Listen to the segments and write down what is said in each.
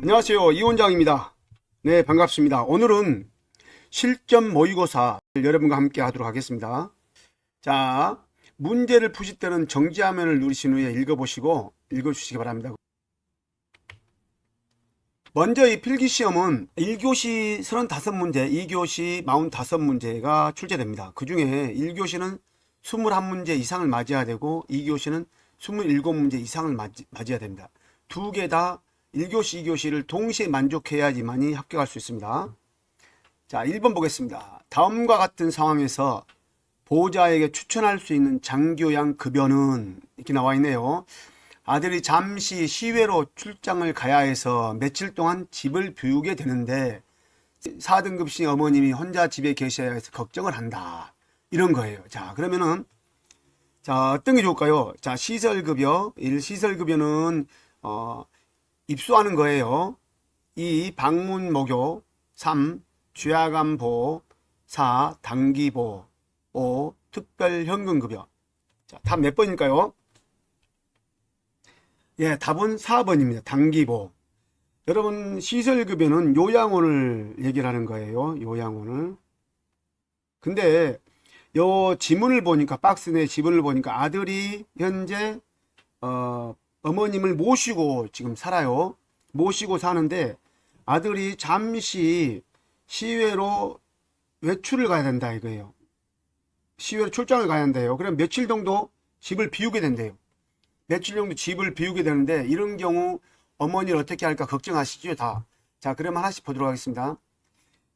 안녕하세요, 이 원장입니다. 네, 반갑습니다. 오늘은 실전 모의고사 여러분과 함께 하도록 하겠습니다. 자, 문제를 푸실 때는 정지화면을 누르신 후에 읽어주시기 바랍니다. 먼저 이 필기시험은 1교시 35문제, 2교시 45문제가 출제됩니다. 그 중에 1교시는 21문제 이상을 맞아야 되고 2교시는 27문제 이상을 맞아야 됩니다. 두 개 다 1교시, 2교시를 동시에 만족해야지만이 합격할 수 있습니다. 자, 1번 보겠습니다. 다음과 같은 상황에서 보호자에게 추천할 수 있는 장교양 급여는 이렇게 나와 있네요. 아들이 잠시 시외로 출장을 가야 해서 며칠 동안 집을 비우게 되는데 4등급신 어머님이 혼자 집에 계셔야 해서 걱정을 한다. 이런 거예요. 자, 그러면은 자, 어떤 게 좋을까요? 자, 시설급여. 1. 시설급여는 입소하는 거예요. 2. 방문목욕. 3. 주야간보호. 4. 단기보호. 5. 특별현금급여. 자, 답 몇 번일까요? 예, 답은 4번입니다. 단기보호. 여러분, 시설급여는 요양원을 얘기를 하는 거예요. 요양원을. 근데 요 지문을 보니까, 박스 내 지문을 보니까 아들이 현재 어머님을 모시고 지금 살아요. 모시고 사는데 아들이 잠시 시외로 외출을 가야 된다 이거예요. 시외로 출장을 가야 한대요. 그럼 며칠 정도 집을 비우게 된대요. 며칠 정도 집을 비우게 되는데 이런 경우 어머니를 어떻게 할까 걱정하시죠 다. 자, 그럼 하나씩 보도록 하겠습니다.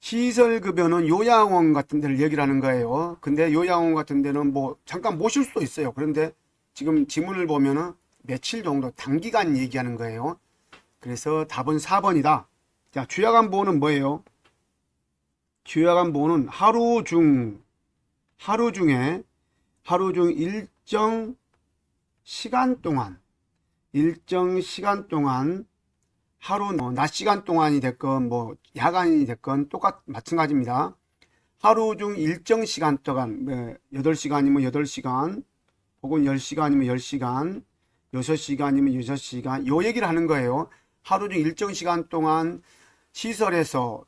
시설급여는 요양원 같은 데를 얘기를 하는 거예요. 근데 요양원 같은 데는 뭐 잠깐 모실 수도 있어요. 그런데 지금 지문을 보면은 며칠 정도 단기간 얘기하는 거예요. 그래서 답은 4번이다. 자, 주야간보호는 뭐예요? 주야간보호는 하루 중 일정 시간 동안 하루 낮 시간 동안이 됐건 뭐 야간이 됐건 마찬가지입니다. 하루 중 일정 시간 동안 8시간이면 8시간 혹은 10시간이면 10시간 6시간이면 6시간 요 얘기를 하는 거예요. 하루 중 일정 시간 동안 시설에서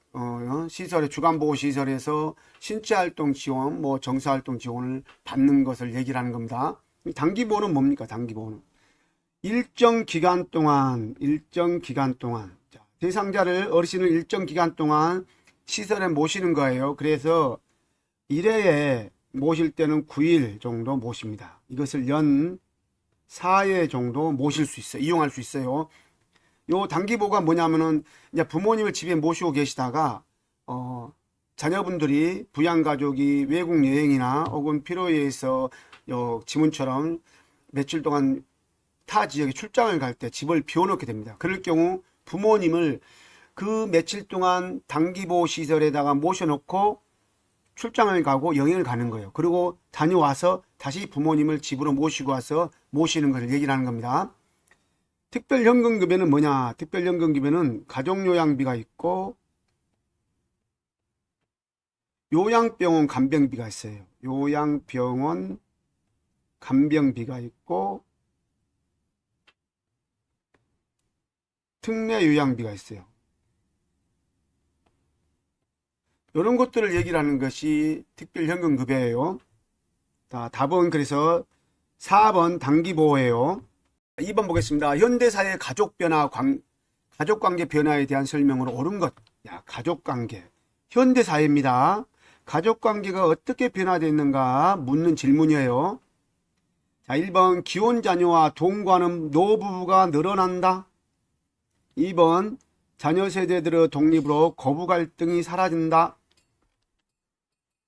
시설의 주간보호시설에서 신체활동 지원 뭐 정서활동 지원을 받는 것을 얘기를 하는 겁니다. 단기보호는 뭡니까? 단기보호는 일정 기간 동안 자, 대상자를 어르신을 일정 기간 동안 시설에 모시는 거예요. 그래서 1회에 모실 때는 9일 정도 모십니다. 이것을 연 4회 정도 모실 수 있어요. 이용할 수 있어요. 요 단기보호가 뭐냐면은 이제 부모님을 집에 모시고 계시다가 자녀분들이 부양가족이 외국 여행이나 혹은 필요에 의해서 지문처럼 며칠 동안 타 지역에 출장을 갈 때 집을 비워놓게 됩니다. 그럴 경우 부모님을 그 며칠 동안 단기보호 시설에다가 모셔놓고 출장을 가고 여행을 가는 거예요. 그리고 다녀와서 다시 부모님을 집으로 모시고 와서 모시는 것을 얘기를 하는 겁니다. 특별현금급여는 뭐냐? 특별현금급여는 가족요양비가 있고 요양병원 간병비가 있어요. 요양병원 간병비가 있고 특례요양비가 있어요. 이런 것들을 얘기를 하는 것이 특별현금급여예요. 자, 답은 그래서 4번 단기보호예요. 2번 보겠습니다. 현대사회 가족관계 변화에 대한 설명으로 옳은 것. 야, 가족관계. 현대사회입니다. 가족관계가 어떻게 변화됐는가 묻는 질문이에요. 자, 1번 기혼자녀와 동거하는 노부부가 늘어난다. 2번 자녀 세대들의 독립으로 거부 갈등이 사라진다.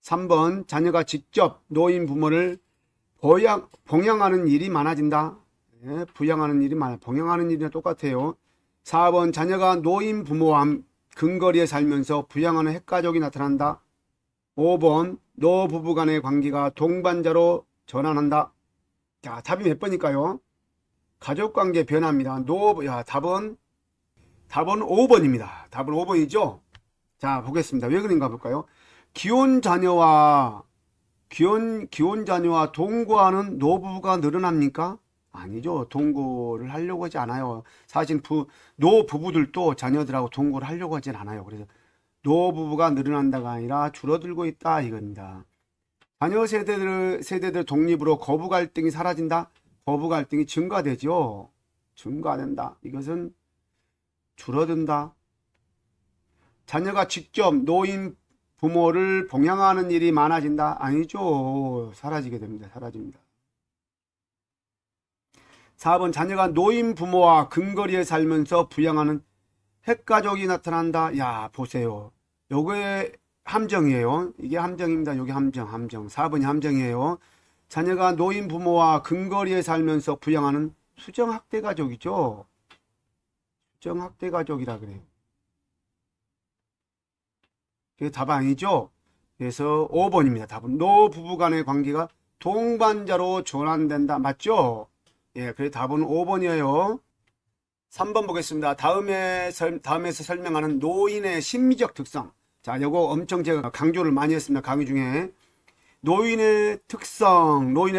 3번 자녀가 직접 노인 부모를 봉양하는 일이 많아진다. 네, 봉양하는 일이랑 똑같아요. 4번 자녀가 노인 부모와 근거리에 살면서 부양하는 핵가족이 나타난다. 5번 노부부 간의 관계가 동반자로 전환한다. 자, 답이 몇 번일까요? 가족관계 변화입니다. 답은 5번입니다. 답은 5번이죠? 자, 보겠습니다. 왜 그런가 볼까요? 기혼자녀와 동거하는 노부부가 늘어납니까? 아니죠. 동거를 하려고 하지 않아요. 사실 노부부들도 자녀들하고 동거를 하려고 하진 않아요. 그래서 노부부가 늘어난다가 아니라 줄어들고 있다 이겁니다. 자녀 세대들 독립으로 거부 갈등이 사라진다. 거부 갈등이 증가되죠. 증가된다. 이것은 줄어든다. 자녀가 직접 노인 부모를 봉양하는 일이 많아진다. 아니죠. 사라지게 됩니다. 사라집니다. 4번 자녀가 노인 부모와 근거리에 살면서 부양하는 핵가족이 나타난다. 야 보세요. 요게 함정이에요. 이게 함정입니다. 요게 함정. 4번이 함정이에요. 자녀가 노인 부모와 근거리에 살면서 부양하는 수정학대 가족이죠. 수정학대 가족이라 그래요. 그게 답 아니죠. 그래서 5번입니다. 답은 노부부 간의 관계가 동반자로 전환된다. 맞죠? 예, 그래 답은 5번이에요. 3번 보겠습니다. 다음에서 설명하는 노인의 심리적 특성. 자, 요거 엄청 제가 강조를 많이 했습니다. 강의 중에. 노인의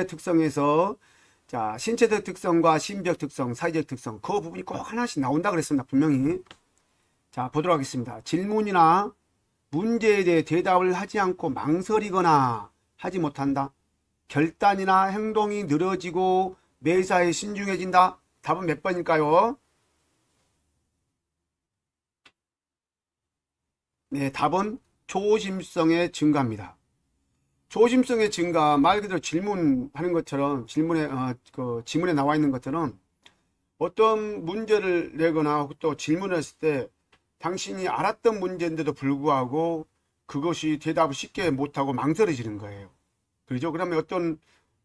특성에서 자, 신체적 특성과 심리적 특성, 사회적 특성, 그 부분이 꼭 하나씩 나온다 그랬습니다. 분명히. 자, 보도록 하겠습니다. 질문이나 문제에 대해 대답을 하지 않고 망설이거나 하지 못한다. 결단이나 행동이 느려지고 매사에 신중해진다. 답은 몇 번일까요? 네, 답은 조심성의 증가입니다. 조심성의 증가, 말 그대로 질문하는 것처럼 지문에 나와 있는 것처럼 어떤 문제를 내거나 또 질문을 했을 때 당신이 알았던 문제인데도 불구하고 그것이 대답을 쉽게 못하고 망설여지는 거예요. 그렇죠? 그러면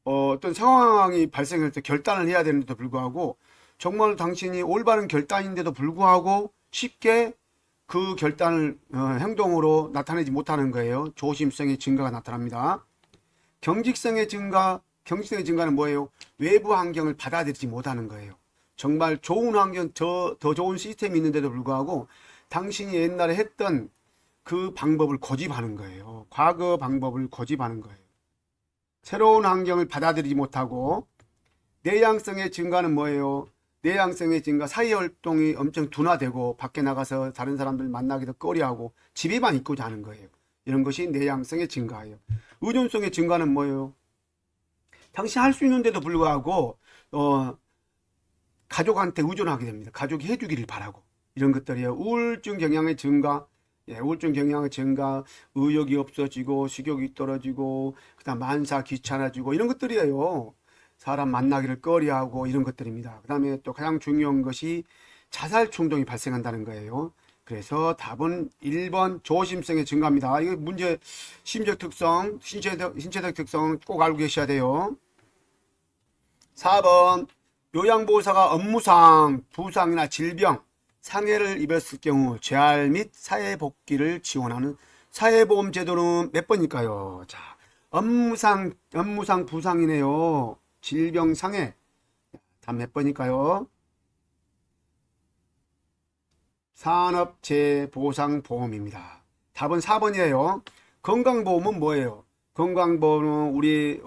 어떤 상황이 발생할 때 결단을 해야 되는데도 불구하고 정말 당신이 올바른 결단인데도 불구하고 쉽게 그 결단을 행동으로 나타내지 못하는 거예요. 조심성의 증가가 나타납니다. 경직성의 증가는 뭐예요? 외부 환경을 받아들이지 못하는 거예요. 정말 좋은 환경, 더 좋은 시스템이 있는데도 불구하고 당신이 옛날에 했던 그 방법을 고집하는 거예요. 과거 방법을 고집하는 거예요. 새로운 환경을 받아들이지 못하고. 내향성의 증가는 뭐예요? 내향성의 증가, 사회활동이 엄청 둔화되고 밖에 나가서 다른 사람들 만나기도 꺼려하고 집에만 있고 자는 거예요. 이런 것이 내향성의 증가예요. 의존성의 증가는 뭐예요? 당신 할 수 있는데도 불구하고 가족한테 의존하게 됩니다. 가족이 해주기를 바라고. 이런 것들이에요. 우울증 경향의 증가, 우울증 경향의 증가, 의욕이 없어지고 식욕이 떨어지고 그다음 만사 귀찮아지고 이런 것들이에요. 사람 만나기를 꺼려하고 이런 것들입니다. 그 다음에 또 가장 중요한 것이 자살 충동이 발생한다는 거예요. 그래서 답은 1번 조심성의 증가입니다. 이거 문제 심적 특성, 신체적 특성 꼭 알고 계셔야 돼요. 4번 요양보호사가 업무상 부상이나 질병, 상해를 입었을 경우 재활 및 사회복귀를 지원하는 사회보험 제도는 몇 번일까요? 자, 업무상 부상이네요. 질병, 상해. 답 몇 번일까요? 산업재보상보험입니다. 답은 4번이에요. 건강보험은 뭐예요? 건강보험은 우리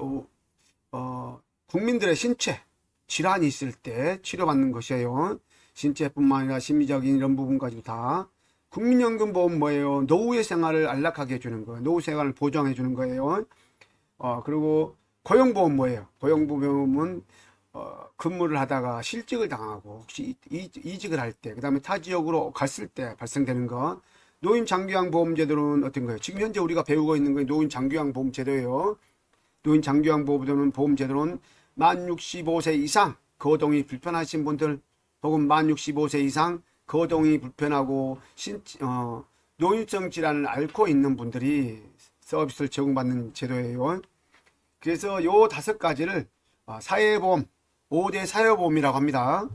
국민들의 신체 질환이 있을 때 치료받는 것이에요. 신체뿐만 아니라 심리적인 이런 부분까지도 다. 국민연금보험 뭐예요? 노후의 생활을 안락하게 해주는 거예요. 노후 생활을 보장해 주는 거예요. 그리고 고용보험 뭐예요? 고용보험은 근무를 하다가 실직을 당하고 혹시 이직을 할 때, 그 다음에 타 지역으로 갔을 때 발생되는 거. 노인 장기요양 보험제도는 어떤 거예요? 지금 현재 우리가 배우고 있는 게 노인 장기요양 보험제도예요. 노인 장기요양 보험제도는 만 65세 이상 거동이 불편하신 분들, 혹은 만 65세 이상 거동이 불편하고 노인성 질환을 앓고 있는 분들이 서비스를 제공받는 제도예요. 그래서 요 5가지를 사회보험, 5대 사회보험이라고 합니다.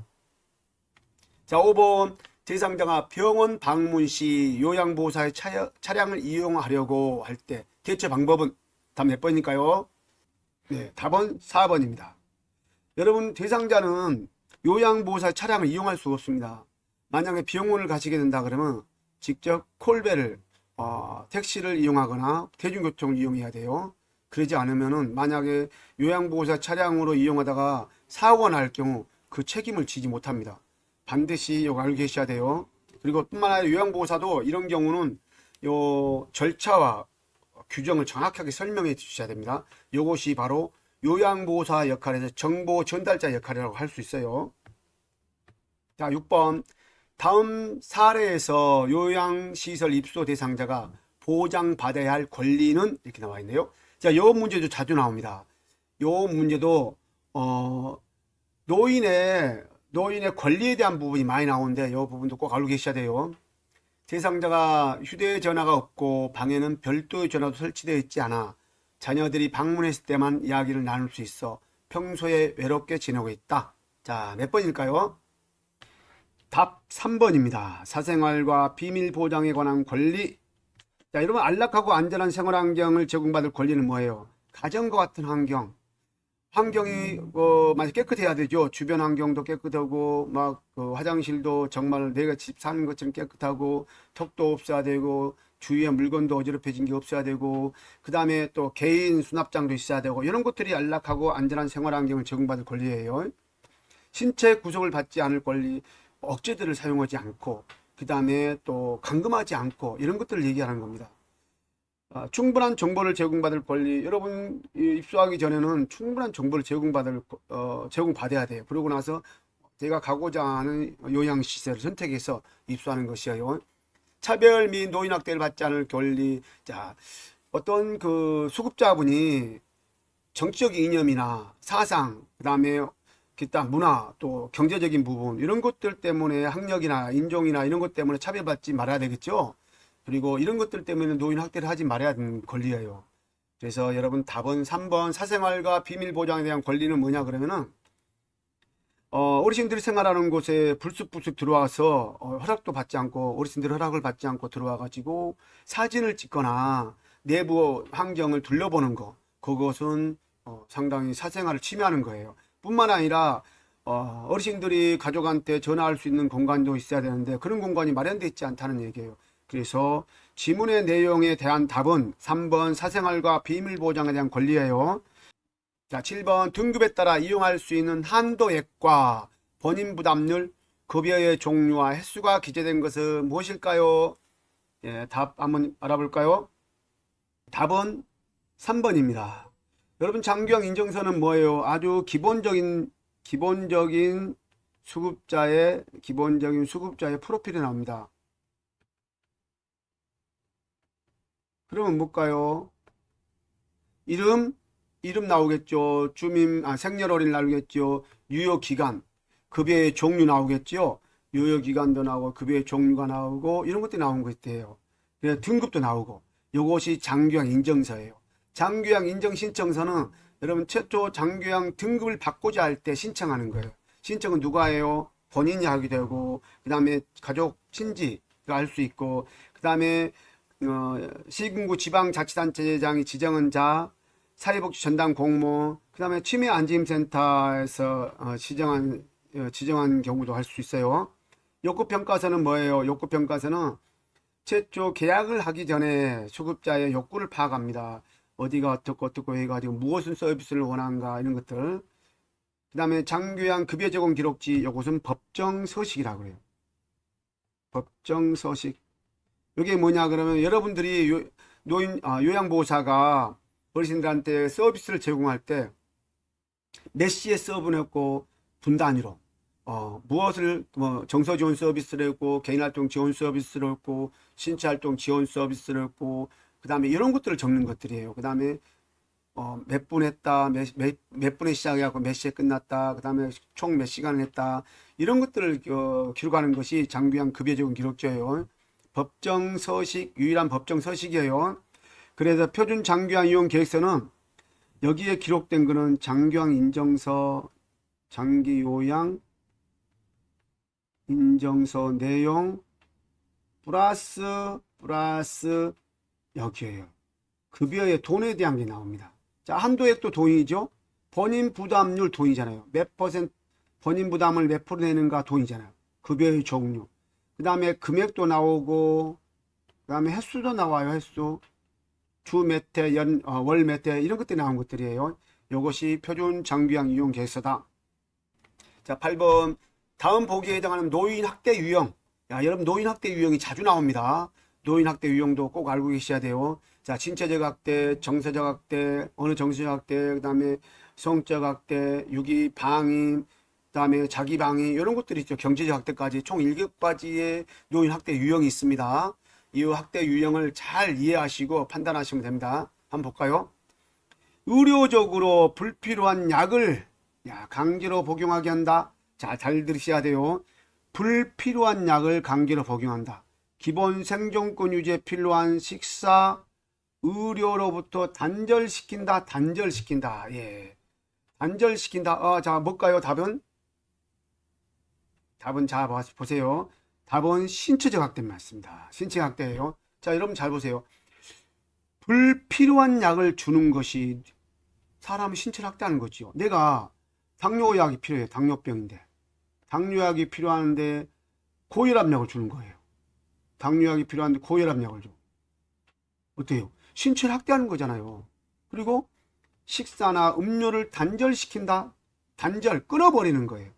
자, 5번 대상자가 병원 방문 시 요양보호사의 차량을 이용하려고 할 때 대처 방법은 답 몇 번일까요? 네, 답은 4번입니다. 여러분, 대상자는 요양보호사 차량을 이용할 수 없습니다. 만약에 병원을 가시게 된다 그러면 직접 콜벨을 택시를 이용하거나 대중교통을 이용해야 돼요. 그러지 않으면은 만약에 요양보호사 차량으로 이용하다가 사고가 날 경우 그 책임을 지지 못합니다. 반드시 이거 알고 계셔야 돼요. 그리고 뿐만 아니라 요양보호사도 이런 경우는 요 절차와 규정을 정확하게 설명해 주셔야 됩니다. 이것이 바로 요양보호사 역할에서 정보 전달자 역할이라고 할 수 있어요. 자, 6번. 다음 사례에서 요양시설 입소 대상자가 보장받아야 할 권리는 이렇게 나와 있네요. 자, 요 문제도 자주 나옵니다. 요 문제도 노인의 권리에 대한 부분이 많이 나오는데 요 부분도 꼭 알고 계셔야 돼요. 대상자가 휴대전화가 없고 방에는 별도의 전화도 설치되어 있지 않아 자녀들이 방문했을 때만 이야기를 나눌 수 있어 평소에 외롭게 지내고 있다. 자, 몇 번일까요? 답 3번입니다. 사생활과 비밀 보장에 관한 권리. 자, 여러분, 안락하고 안전한 생활 환경을 제공받을 권리는 뭐예요? 가정과 같은 환경이 많이 깨끗해야 되죠. 주변 환경도 깨끗하고 막 화장실도 정말 내가 집 사는 것처럼 깨끗하고 턱도 없어야 되고 주위에 물건도 어지럽혀진 게 없어야 되고 그 다음에 또 개인 수납장도 있어야 되고 이런 것들이 안락하고 안전한 생활 환경을 제공받을 권리예요. 신체 구속을 받지 않을 권리, 억제들을 사용하지 않고 그 다음에 또 감금하지 않고 이런 것들을 얘기하는 겁니다. 충분한 정보를 제공받을 권리. 여러분 입소하기 전에는 충분한 정보를 제공받아야 돼요. 그러고 나서 제가 가고자 하는 요양시설을 선택해서 입소하는 것이에요. 차별 및 노인학대를 받지 않을 권리. 자, 어떤 그 수급자분이 정치적인 이념이나 사상, 그 다음에 기타 문화, 또 경제적인 부분 이런 것들 때문에 학력이나 인종이나 이런 것 때문에 차별받지 말아야 되겠죠. 그리고 이런 것들 때문에 노인 학대를 하지 말아야 하는 권리예요. 그래서 여러분 답은 3번 사생활과 비밀 보장에 대한 권리는 뭐냐 그러면은 어르신들이 생활하는 곳에 불쑥불쑥 들어와서 허락도 받지 않고 어르신들 허락을 받지 않고 들어와 가지고 사진을 찍거나 내부 환경을 둘러보는 거 그것은 상당히 사생활을 침해하는 거예요. 뿐만 아니라 어르신들이 가족한테 전화할 수 있는 공간도 있어야 되는데 그런 공간이 마련되어 있지 않다는 얘기예요. 그래서 지문의 내용에 대한 답은 3번 사생활과 비밀 보장에 대한 권리예요. 자, 7번 등급에 따라 이용할 수 있는 한도액과 본인 부담률, 급여의 종류와 횟수가 기재된 것은 무엇일까요? 예, 답 한번 알아볼까요? 답은 3번입니다. 여러분 장기형 인정서는 뭐예요? 아주 기본적인 수급자의 프로필이 나옵니다. 그러면 뭘까요? 이름 나오겠죠. 생년월일 나오겠죠. 유효기간, 급여의 종류 나오겠죠. 유효기간도 나오고 급여의 종류가 나오고 이런 것들이 나온 것 같아요. 그래서 등급도 나오고 이것이 장기형 인정서예요. 장기형 인정 신청서는 여러분 최초 장기형 등급을 바꾸자 할 때 신청하는 거예요. 신청은 누가 해요? 본인이 하게 되고 그 다음에 가족 친지가 할 수 있고 그 다음에 시군구 지방자치단체장이 지정한 자, 사회복지 전담 공무원, 그 다음에 치매안심센터에서 지정한 경우도 할 수 있어요. 욕구평가서는 뭐예요? 욕구평가서는 최초 계약을 하기 전에 수급자의 욕구를 파악합니다. 어디가 어떻고 해가지고 무엇을 서비스를 원하는가 이런 것들. 그 다음에 장교양 급여 제공 기록지, 이것은 법정서식이라고 해요. 법정서식. 이게 뭐냐 그러면 여러분들이 요양보호사가 어르신들한테 서비스를 제공할 때 몇 시에 서브냈고 분 단위로 무엇을 정서 지원 서비스를 했고 개인활동 지원 서비스를 했고 신체활동 지원 서비스를 했고 그 다음에 이런 것들을 적는 것들이에요. 그 다음에 몇 분 했다, 몇 분에 시작해갖고 몇 시에 끝났다, 그 다음에 총 몇 시간을 했다 이런 것들을 기록하는 것이 장기형 급여 제공 기록조예요. 법정서식, 유일한 법정서식이에요. 그래서 표준 장기형 이용 계획서는 여기에 기록된 거는 장기형 인정서, 장기요양 인정서 내용 플러스 여기에요. 급여의 돈에 대한 게 나옵니다. 자, 한도액도 돈이죠. 본인 부담률 돈이잖아요. 몇 퍼센트 본인 부담을 몇 프로 내는가 돈이잖아요. 급여의 종류. 그 다음에 금액도 나오고 그 다음에 횟수도 나와요. 횟수. 주 몇 회, 월 몇 회 이런 것들이 나온 것들이에요. 이것이 표준 장기약 유형 계획서다. 자, 8번 다음 보기에 해당하는 노인 학대 유형. 야, 여러분 노인 학대 유형이 자주 나옵니다. 노인 학대 유형도 꼭 알고 계셔야 돼요. 자, 신체적 학대, 정서적 학대, 어느 정서적 학대, 그다음에 성적 학대, 유기 방임, 그다음에 자기 방임 이런 것들이 있죠. 경제적 학대까지 총 7가지의 노인 학대 유형이 있습니다. 이 학대 유형을 잘 이해하시고 판단하시면 됩니다. 한번 볼까요? 의료적으로 불필요한 약을 강제로 복용하게 한다. 자, 잘 들으셔야 돼요. 불필요한 약을 강제로 복용한다. 기본 생존권 유지에 필요한 식사, 의료로부터 단절시킨다. 단절시킨다. 예. 단절시킨다. 자, 뭘까요? 답은 자, 보세요. 답은 신체적 학대 맞습니다. 신체적 학대예요. 자, 여러분 잘 보세요. 불필요한 약을 주는 것이 사람의 신체를 학대하는 거지요. 내가 당뇨약이 필요해. 당뇨병인데. 당뇨약이 필요한데 고혈압약을 주는 거예요. 당뇨약이 필요한데 고혈압약을 줘. 어때요? 신체를 학대하는 거잖아요. 그리고 식사나 음료를 단절시킨다. 단절, 끊어버리는 거예요.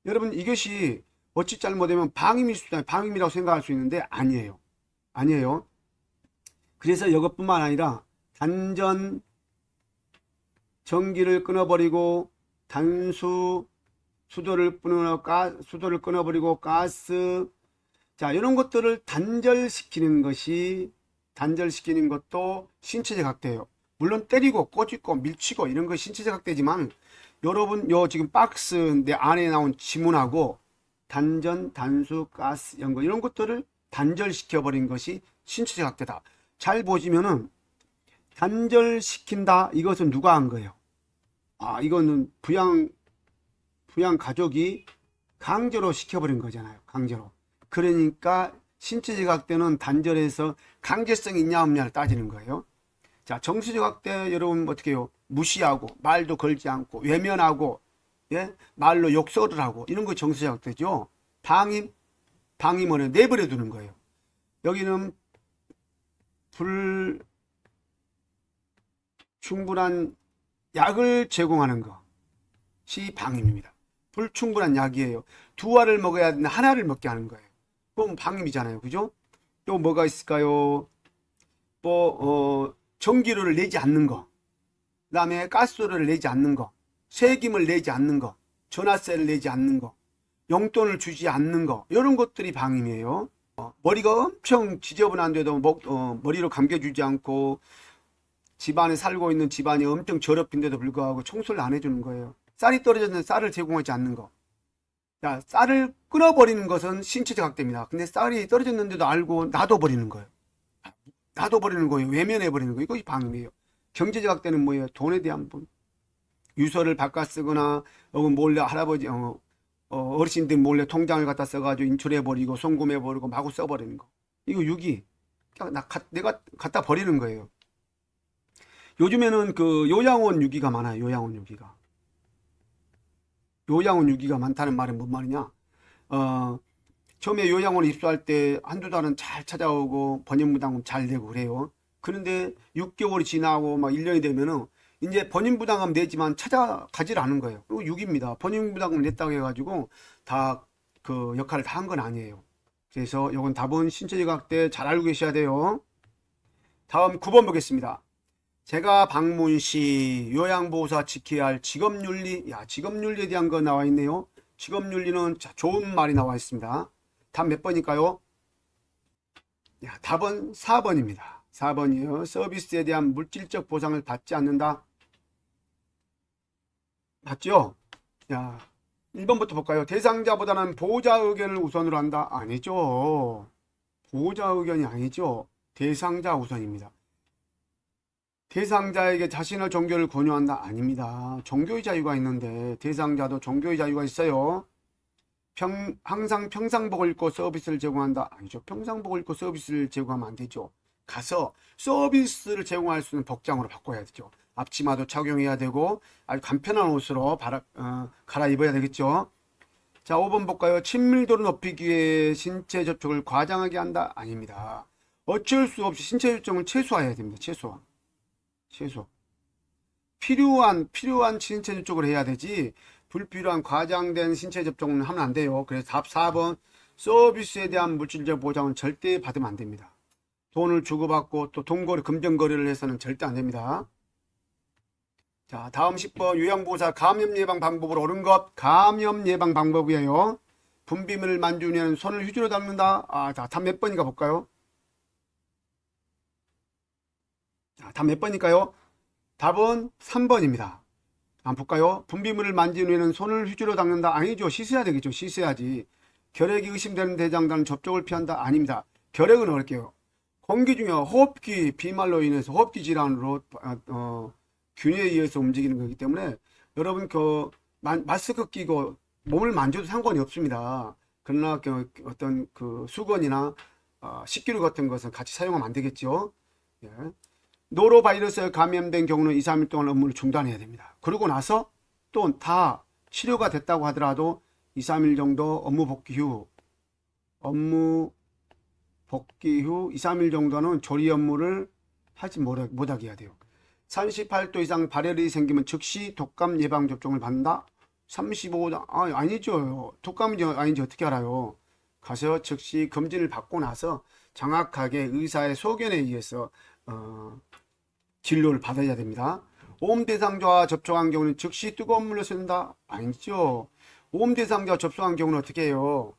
여러분 이것이 어찌 잘못되면 방임일 수도 있어요. 방임이라고 생각할 수 있는데 아니에요. 아니에요. 그래서 이것뿐만 아니라 단전, 전기를 끊어버리고 수도를 끊어버리고 가스, 자 이런 것들을 단절시키는 것도 신체적 학대예요. 물론 때리고 꼬집고 밀치고 이런 거 신체적 학대지만 여러분 지금 박스 내 안에 나온 지문하고 단전, 단수, 가스 이런 것들을 단절시켜 버린 것이 신체적 학대다. 잘 보시면은 단절시킨다. 이것은 누가 한 거예요? 이거는 부양 가족이 강제로 시켜버린 거잖아요. 강제로. 그러니까 신체적 학대는 단절해서 강제성이 있냐 없냐를 따지는 거예요. 자, 정서적 학대 여러분 어떻게 해요? 무시하고 말도 걸지 않고 외면하고 말로 욕설을 하고 이런 거 정서적 학대죠. 방임을 내버려 두는 거예요. 여기는 불충분한 약을 제공하는 것이 방임입니다. 불충분한 약이에요. 2알을 먹어야 되는데 하나를 먹게 하는 거예요. 그럼 방임이잖아요. 그죠? 또 뭐가 있을까요? 전기료를 내지 않는 거, 그 다음에 가스료를 내지 않는 거, 세금을 내지 않는 거, 전화세를 내지 않는 거, 용돈을 주지 않는 거, 이런 것들이 방임이에요. 머리가 엄청 지저분한데도 머리로 감겨주지 않고 집안에 살고 있는 집안이 엄청 더럽힌데도 불구하고 청소를 안 해주는 거예요. 쌀이 떨어졌는데 쌀을 제공하지 않는 거. 자, 쌀을 끊어버리는 것은 신체적 학대입니다. 근데 쌀이 떨어졌는데도 알고 놔둬버리는 거예요. 놔둬버리는 거예요. 외면해버리는 거예요. 이것이 방임이에요. 경제적 학대는 뭐예요? 돈에 대한 분. 유서를 바꿔 쓰거나 혹은 몰래 할아버지 어르신들 몰래 통장을 갖다 써가지고 인출해버리고 송금해버리고 마구 써버리는 거. 이거 유기. 내가 갖다 버리는 거예요. 요즘에는 그 요양원 유기가 많아요. 요양원 유기가 많다는 말은 뭔 말이냐? 처음에 요양원에 입소할 때 한두 달은 잘 찾아오고 번임부담금 잘 내고 그래요. 그런데 6개월이 지나고 막 1년이 되면은 이제 번임부담금 내지만 찾아가질 않은 거예요. 그리고 6입니다. 번임부담금 냈다고 해가지고 다 그 역할을 다 한 건 아니에요. 그래서 이건 답은 신체적 학대 잘 알고 계셔야 돼요. 다음 9번 보겠습니다. 제가 방문 시 요양보호사 지켜야 할 직업윤리. 직업윤리에 대한 거 나와 있네요. 직업윤리는 좋은 말이 나와 있습니다. 답 몇 번일까요? 답은 4번입니다. 4번이요. 서비스에 대한 물질적 보상을 받지 않는다. 맞죠? 1번부터 볼까요? 대상자보다는 보호자 의견을 우선으로 한다. 아니죠. 보호자 의견이 아니죠. 대상자 우선입니다. 대상자에게 자신의 종교를 권유한다. 아닙니다. 종교의 자유가 있는데 대상자도 종교의 자유가 있어요. 항상 평상복을 입고 서비스를 제공한다. 아니죠. 평상복을 입고 서비스를 제공하면 안 되죠. 가서 서비스를 제공할 수 있는 복장으로 바꿔야 되죠. 앞치마도 착용해야 되고 아주 간편한 옷으로 갈아입어야 되겠죠. 자, 5번 볼까요? 친밀도를 높이기 위해 신체 접촉을 과장하게 한다. 아닙니다. 어쩔 수 없이 신체 접종을 최소화해야 됩니다. 최소. 필요한 신체 접촉을 해야 되지 불필요한 과장된 신체 접종은 하면 안 돼요. 그래서 답 4번 서비스에 대한 물질적 보장은 절대 받으면 안 됩니다. 돈을 주고받고 또 돈거래 금전거래를 해서는 절대 안 됩니다. 자, 다음 10번 요양보호사 감염 예방 방법으로 옳은 것. 감염 예방 방법이에요. 분비물을 만지는 후에는 손을 휴지로 닦는다. 자, 답 몇 번인가 볼까요? 자, 답 몇 번일까요? 답은 3번입니다. 한번 볼까요? 분비물을 만진 후에는 손을 휴지로 닦는다. 아니죠. 씻어야 되겠죠. 씻어야지. 결핵이 의심되는 대장과는 접촉을 피한다. 아닙니다. 결핵은 어렵게요. 공기 중에 호흡기 비말로 인해서 호흡기 질환으로 균에 의해서 움직이는 거기 때문에 여러분 마스크 끼고 몸을 만져도 상관이 없습니다. 그러나 어떤 수건이나 식기류 같은 것은 같이 사용하면 안 되겠죠. 예. 노로바이러스에 감염된 경우는 2, 3일 동안 업무를 중단해야 됩니다. 그러고 나서 또 다 치료가 됐다고 하더라도 2, 3일 정도 업무 복귀 후 2, 3일 정도는 조리 업무를 하지 못하게 해야 돼요. 38도 이상 발열이 생기면 즉시 독감 예방 접종을 받는다. 35도 아니죠. 독감이 아닌지 어떻게 알아요? 가서 즉시 검진을 받고 나서 정확하게 의사의 소견에 의해서 진료를 받아야 됩니다. 오음대상자와 접촉한 경우는 즉시 뜨거운 물로 씻는다? 아니죠. 오음대상자와 접촉한 경우는 어떻게 해요?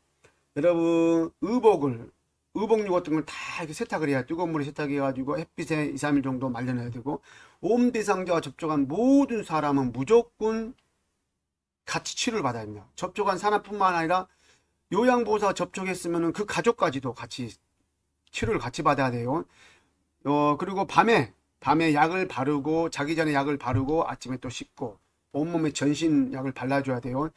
여러분 의복류 같은 걸 다 이렇게 세탁을 해야 뜨거운 물에 세탁해가지고 햇빛에 2, 3일 정도 말려놔야 되고 오음대상자와 접촉한 모든 사람은 무조건 같이 치료를 받아야 합니다. 접촉한 사람뿐만 아니라 요양보호사가 접촉했으면 그 가족까지도 같이 치료를 같이 받아야 돼요. 그리고 밤에 약을 바르고 자기 전에 약을 바르고 아침에 또 씻고 온몸에 전신 약을 발라줘야 돼요.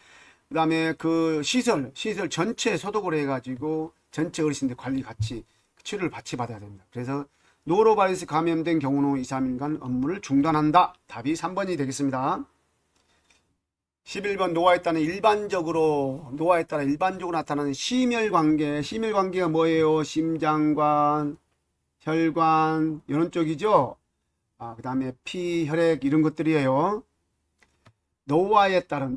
그 다음에 그 시설 전체 소독을 해가지고 전체 어르신들 관리 같이 치료를 같이 받아야 됩니다. 그래서 노로바이러스 감염된 경우는 2, 3일간 업무를 중단한다. 답이 3번이 되겠습니다. 11번 노화에 따라 일반적으로 나타나는 심혈관계. 심혈관계가 뭐예요? 심장관, 혈관 이런 쪽이죠. 그 다음에 피, 혈액 이런 것들이에요. 노화에 따른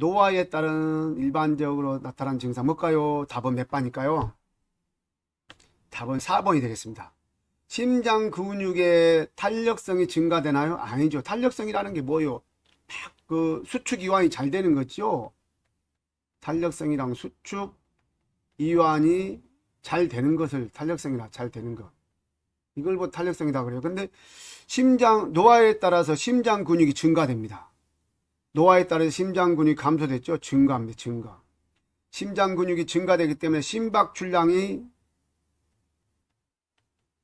일반적으로 나타나는 증상 뭘까요? 답은 몇 번일까요? 답은 4번이 되겠습니다. 심장 근육의 탄력성이 증가되나요? 아니죠. 탄력성이라는 게 뭐예요? 그 수축 이완이 잘 되는 거죠. 탄력성이랑 수축 이완이 잘 되는 것을 탄력성이라 잘 되는 것. 이걸 뭐 탄력성이다 그래요. 근데 노화에 따라서 심장 근육이 증가됩니다. 노화에 따라서 심장 근육이 감소됐죠. 증가합니다. 증가. 심장 근육이 증가되기 때문에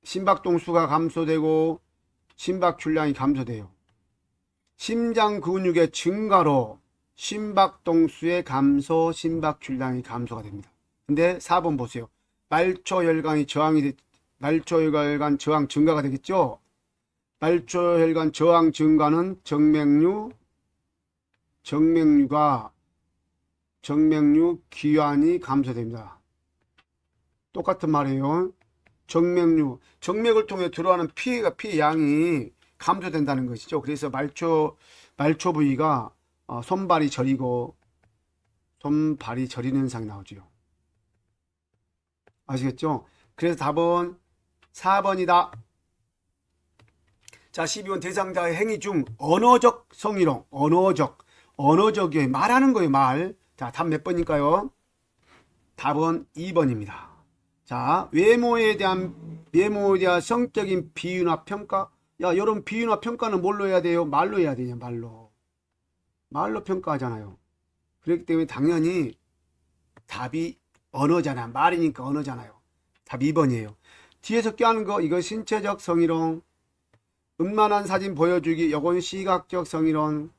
심박동수가 감소되고 심박출량이 감소돼요. 심장 근육의 증가로 심박동수의 감소, 심박출량이 감소가 됩니다. 근데 4번 보세요. 말초혈관 저항 증가가 되겠죠. 말초혈관 저항 증가는 정맥류 기환이 감소됩니다. 똑같은 말이에요. 정맥을 통해 들어가는 피 양이 감소된다는 것이죠. 그래서 말초 부위가 손발이 저리는 현상이 나오죠. 아시겠죠? 그래서 답은 4번이다. 자, 12번 대상자의 행위 중 언어적 성희롱. 언어적이 말하는 거예요. 말. 자, 답 몇 번일까요? 답은 2번입니다. 자, 외모에 대한 성적인 비유나 평가. 여러분 비유나 평가는 뭘로 해야 돼요? 말로 해야 돼요. 말로 평가하잖아요. 그렇기 때문에 당연히 답이 언어잖아. 말이니까 언어잖아요. 답 2번이에요. 뒤에서 껴하는 거 이거 신체적 성희롱. 음란한 사진 보여주기 이건 시각적 성희롱.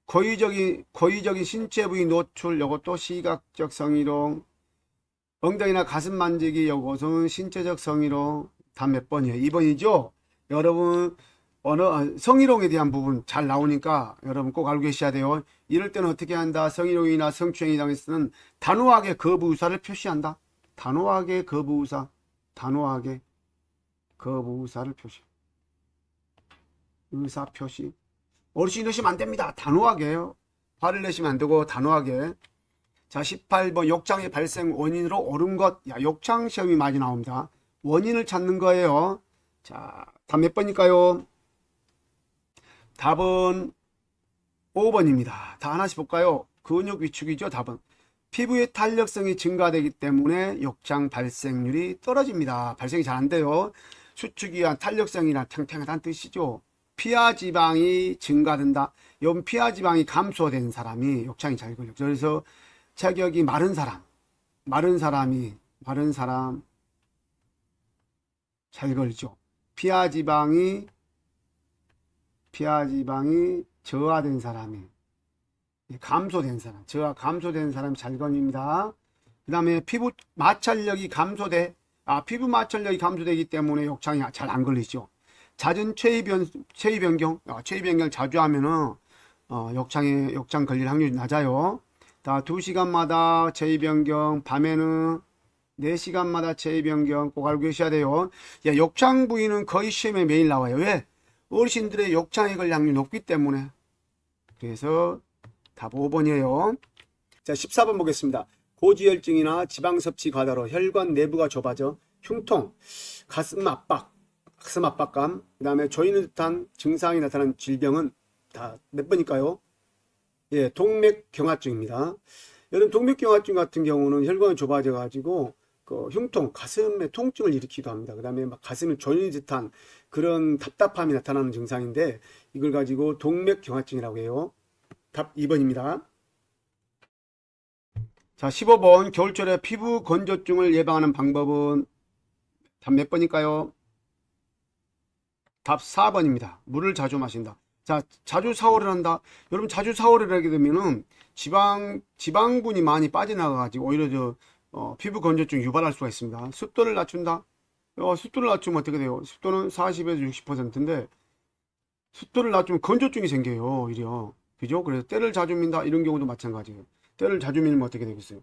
고의적인 신체 부위 노출 이것도 시각적 성희롱. 엉덩이나 가슴 만지기 이것은 신체적 성희롱. 답 몇 번이에요? 2번이죠? 여러분 성희롱에 대한 부분 잘 나오니까 여러분 꼭 알고 계셔야 돼요. 이럴 때는 어떻게 한다? 성희롱이나 성추행이 당했을 때는 단호하게 거부 의사를 표시한다. 단호하게 거부 의사. 단호하게. 거부 의사를 표시. 의사 표시. 어르신 이러시면 안 됩니다. 단호하게요. 화를 내시면 안 되고 단호하게. 자, 18번 욕창의 발생 원인으로 옳은 것. 야, 욕창 시험이 많이 나옵니다. 원인을 찾는 거예요. 자, 답 몇 번일까요? 답은 5번입니다. 다 하나씩 볼까요? 근육 위축이죠. 답은 피부의 탄력성이 증가되기 때문에 욕창 발생률이 떨어집니다. 발생이 잘 안 돼요. 수축이란 탄력성이란 탱탱하다는 뜻이죠. 피하 지방이 증가된다. 요 피하 지방이 감소된 사람이 욕창이 잘 걸려. 그래서 체격이 마른 사람 잘 걸죠. 피하 지방이 저하된 사람이, 감소된 사람, 저하 감소된 사람이 잘 걸립니다. 그 다음에 피부 마찰력이 감소되기 때문에 욕창이 잘 안 걸리죠. 잦은 체위 변경 자주 하면은 욕창 걸릴 확률이 낮아요. 다 2시간마다 체위 변경, 밤에는 4시간마다 체위 변경 꼭 알고 계셔야 돼요. 야, 욕창 부위는 거의 시험에 매일 나와요. 왜? 어르신들의 욕창에 걸릴 확률이 높기 때문에. 그래서 답 5번이에요. 자, 14번 보겠습니다. 고지혈증이나 지방섭취 과다로 혈관 내부가 좁아져 흉통, 가슴 압박감, 그 다음에 조이는 듯한 증상이 나타난 질병은 다 몇 번일까요? 예, 동맥경화증입니다. 여러분, 동맥경화증 같은 경우는 혈관이 좁아져 가지고 그 흉통, 가슴에 통증을 일으키기도 합니다. 그 다음에 막 가슴을 조이는 듯한 그런 답답함이 나타나는 증상인데 이걸 가지고 동맥경화증이라고 해요. 답 2번입니다. 자, 15번 겨울철에 피부 건조증을 예방하는 방법은 답 몇 번일까요? 답 4번입니다. 물을 자주 마신다. 자, 자주 샤워를 한다. 여러분, 자주 샤워를 하게 되면은 지방분이 많이 빠져나가가지고 오히려 피부 건조증 유발할 수가 있습니다. 습도를 낮춘다. 습도를 낮추면 어떻게 돼요? 습도는 40에서 60%인데 습도를 낮추면 건조증이 생겨요. 오히려. 그죠? 그래서 때를 자주 민다. 이런 경우도 마찬가지예요. 때를 자주 밀면 어떻게 되겠어요?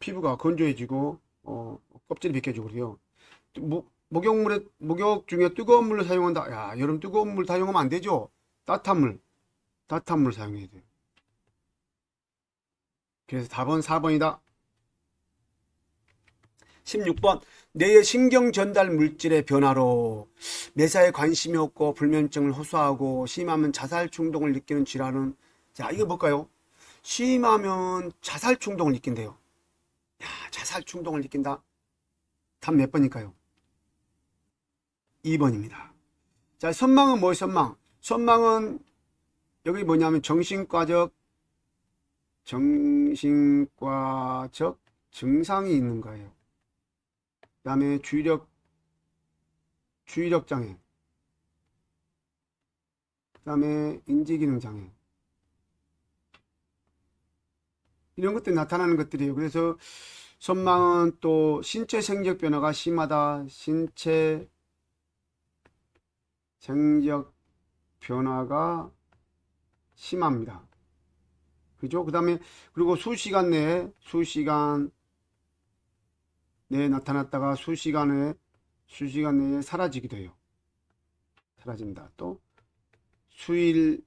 피부가 건조해지고 껍질이 벗겨지고 그래요. 목욕 중에 뜨거운 물을 사용한다. 야, 여러분, 뜨거운 물 사용하면 안 되죠. 따뜻한 물 사용해야 돼요. 그래서 답은 4번이다. 16번 뇌의 신경 전달 물질의 변화로 매사에 관심이 없고 불면증을 호소하고 심하면 자살 충동을 느끼는 질환은, 자, 이거 볼까요? 심하면 자살 충동을 느낀대요. 야, 자살 충동을 느낀다. 답 몇 번일까요? 2번입니다. 자, 선망은 뭐예요? 선망은 여기 뭐냐면 정신과적 증상이 있는 거예요. 그 다음에 주의력 장애, 그 다음에 인지기능 장애, 이런 것들이 나타나는 것들이에요. 그래서 선망은 또 신체 생적 변화가 심하다. 신체 생적 변화가 심합니다. 그죠? 그 다음에 그리고 수시간 내에 나타났다가 수시간 내에 사라지기도 해요. 사라집니다. 또 수일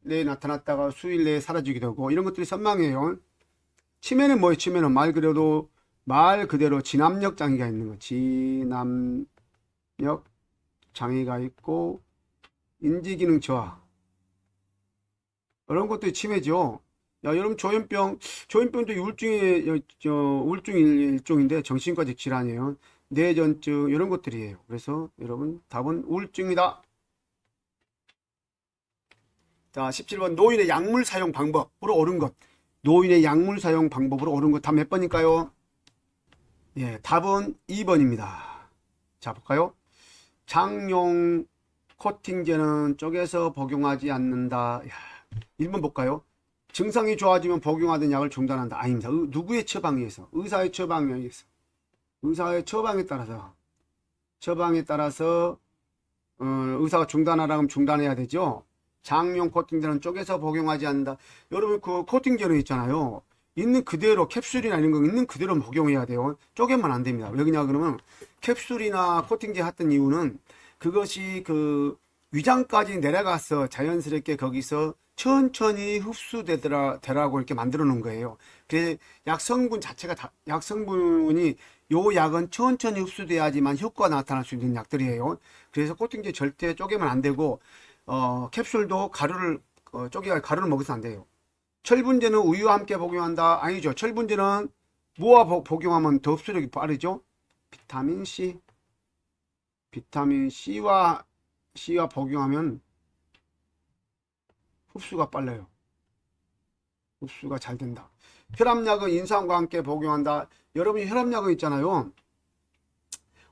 내에 나타났다가 수일 내에 사라지기도 하고, 이런 것들이 선망이에요. 치매는 뭐예요? 치매는 말 그대로 진압력 장애가 있는 거. 진압력 장애가 있고 인지기능 저하, 이런 것들이 치매죠. 야, 여러분, 조현병도 우울증 일종인데 정신과적 질환이에요. 뇌전증, 이런 것들이에요. 그래서 여러분, 답은 우울증이다. 자, 17번 노인의 약물 사용 방법으로 옳은 것. 노인의 약물 사용 방법으로 옳은 것. 답 몇 번일까요? 예, 답은 2번입니다. 자, 볼까요? 장용 코팅제는 쪼개서 복용하지 않는다. 야, 1번 볼까요? 증상이 좋아지면 복용하던 약을 중단한다. 아닙니다. 누구의 처방에 의해서? 의사의 처방에 의해서. 의사의 처방에 따라서 의사가 중단하라고 하면 중단해야 되죠. 장용 코팅제는 쪼개서 복용하지 않는다. 여러분, 그 코팅제는 있잖아요. 있는 그대로 캡슐이나 이런 거 있는 그대로 복용해야 돼요. 쪼개면 안 됩니다. 왜 그러냐 그러면 캡슐이나 코팅제 했던 이유는 그것이 그 위장까지 내려가서 자연스럽게 거기서 천천히 흡수되라고 이렇게 만들어 놓은 거예요. 그래서 약 성분 자체가 약 성분이 요 약은 천천히 흡수돼야지만 효과가 나타날 수 있는 약들이에요. 그래서 코팅제 절대 쪼개면 안 되고 캡슐도 가루를 쪼개가 가루를 먹어서 안 돼요. 철분제는 우유와 함께 복용한다? 아니죠. 철분제는 무와 복용하면 더 흡수력이 빠르죠. 비타민 C와 복용하면 흡수가 빨라요. 흡수가 잘 된다. 혈압약은 인삼과 함께 복용한다. 여러분이 혈압약은 있잖아요.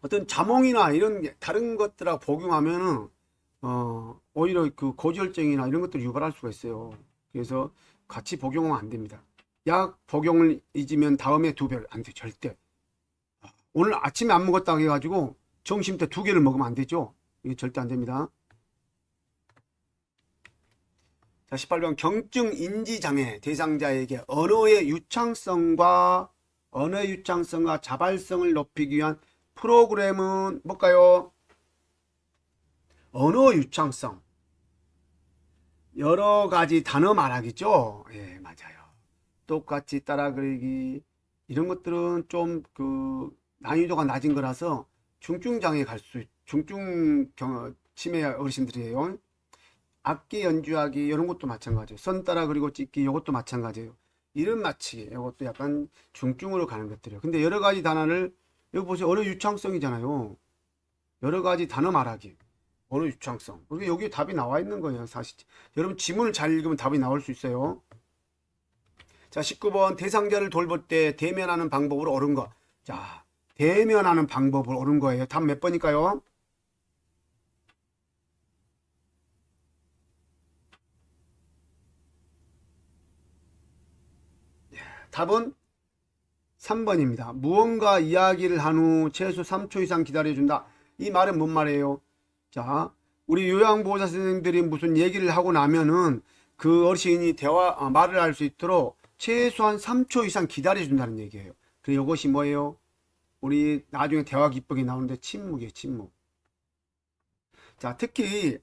어떤 자몽이나 이런 다른 것들하고 복용하면은 오히려 그 고지혈증이나 이런 것들을 유발할 수가 있어요. 그래서 같이 복용하면 안 됩니다. 약 복용을 잊으면 다음에 2배 안 돼. 절대. 오늘 아침에 안 먹었다고 해가지고 점심 때 2개를 먹으면 안 되죠. 이게 절대 안 됩니다. 자, 18번 경증 인지장애 대상자에게 언어의 유창성과 자발성을 높이기 위한 프로그램은 뭘까요? 언어 유창성. 여러 가지 단어 말하기죠. 예, 맞아요. 똑같이 따라 그리기. 이런 것들은 좀 난이도가 낮은 거라서 중증장애 중증 치매 어르신들이에요. 악기 연주하기 이런 것도 마찬가지예요. 선 따라 그리고 찍기 이것도 마찬가지예요. 이름 맞히기 이것도 약간 중증으로 가는 것들이에요. 근데 여러 가지 단어를 여기 보세요. 언어 유창성이잖아요. 여러 가지 단어 말하기. 언어 유창성. 그리고 여기 답이 나와 있는 거예요. 사실 여러분 지문을 잘 읽으면 답이 나올 수 있어요. 자, 19번 대상자를 돌볼 때 대면하는 방법으로 옳은 거. 자, 대면하는 방법을 옳은 거예요. 답 몇 번일까요? 답은 3번입니다. 무언가 이야기를 한 후 최소 3초 이상 기다려준다. 이 말은 뭔 말이에요? 자, 우리 요양보호사 선생님들이 무슨 얘기를 하고 나면은 그 어르신이 말을 할 수 있도록 최소한 3초 이상 기다려준다는 얘기예요. 그리고 이것이 뭐예요? 우리 나중에 대화 기법이 나오는데 침묵이에요. 침묵. 자, 특히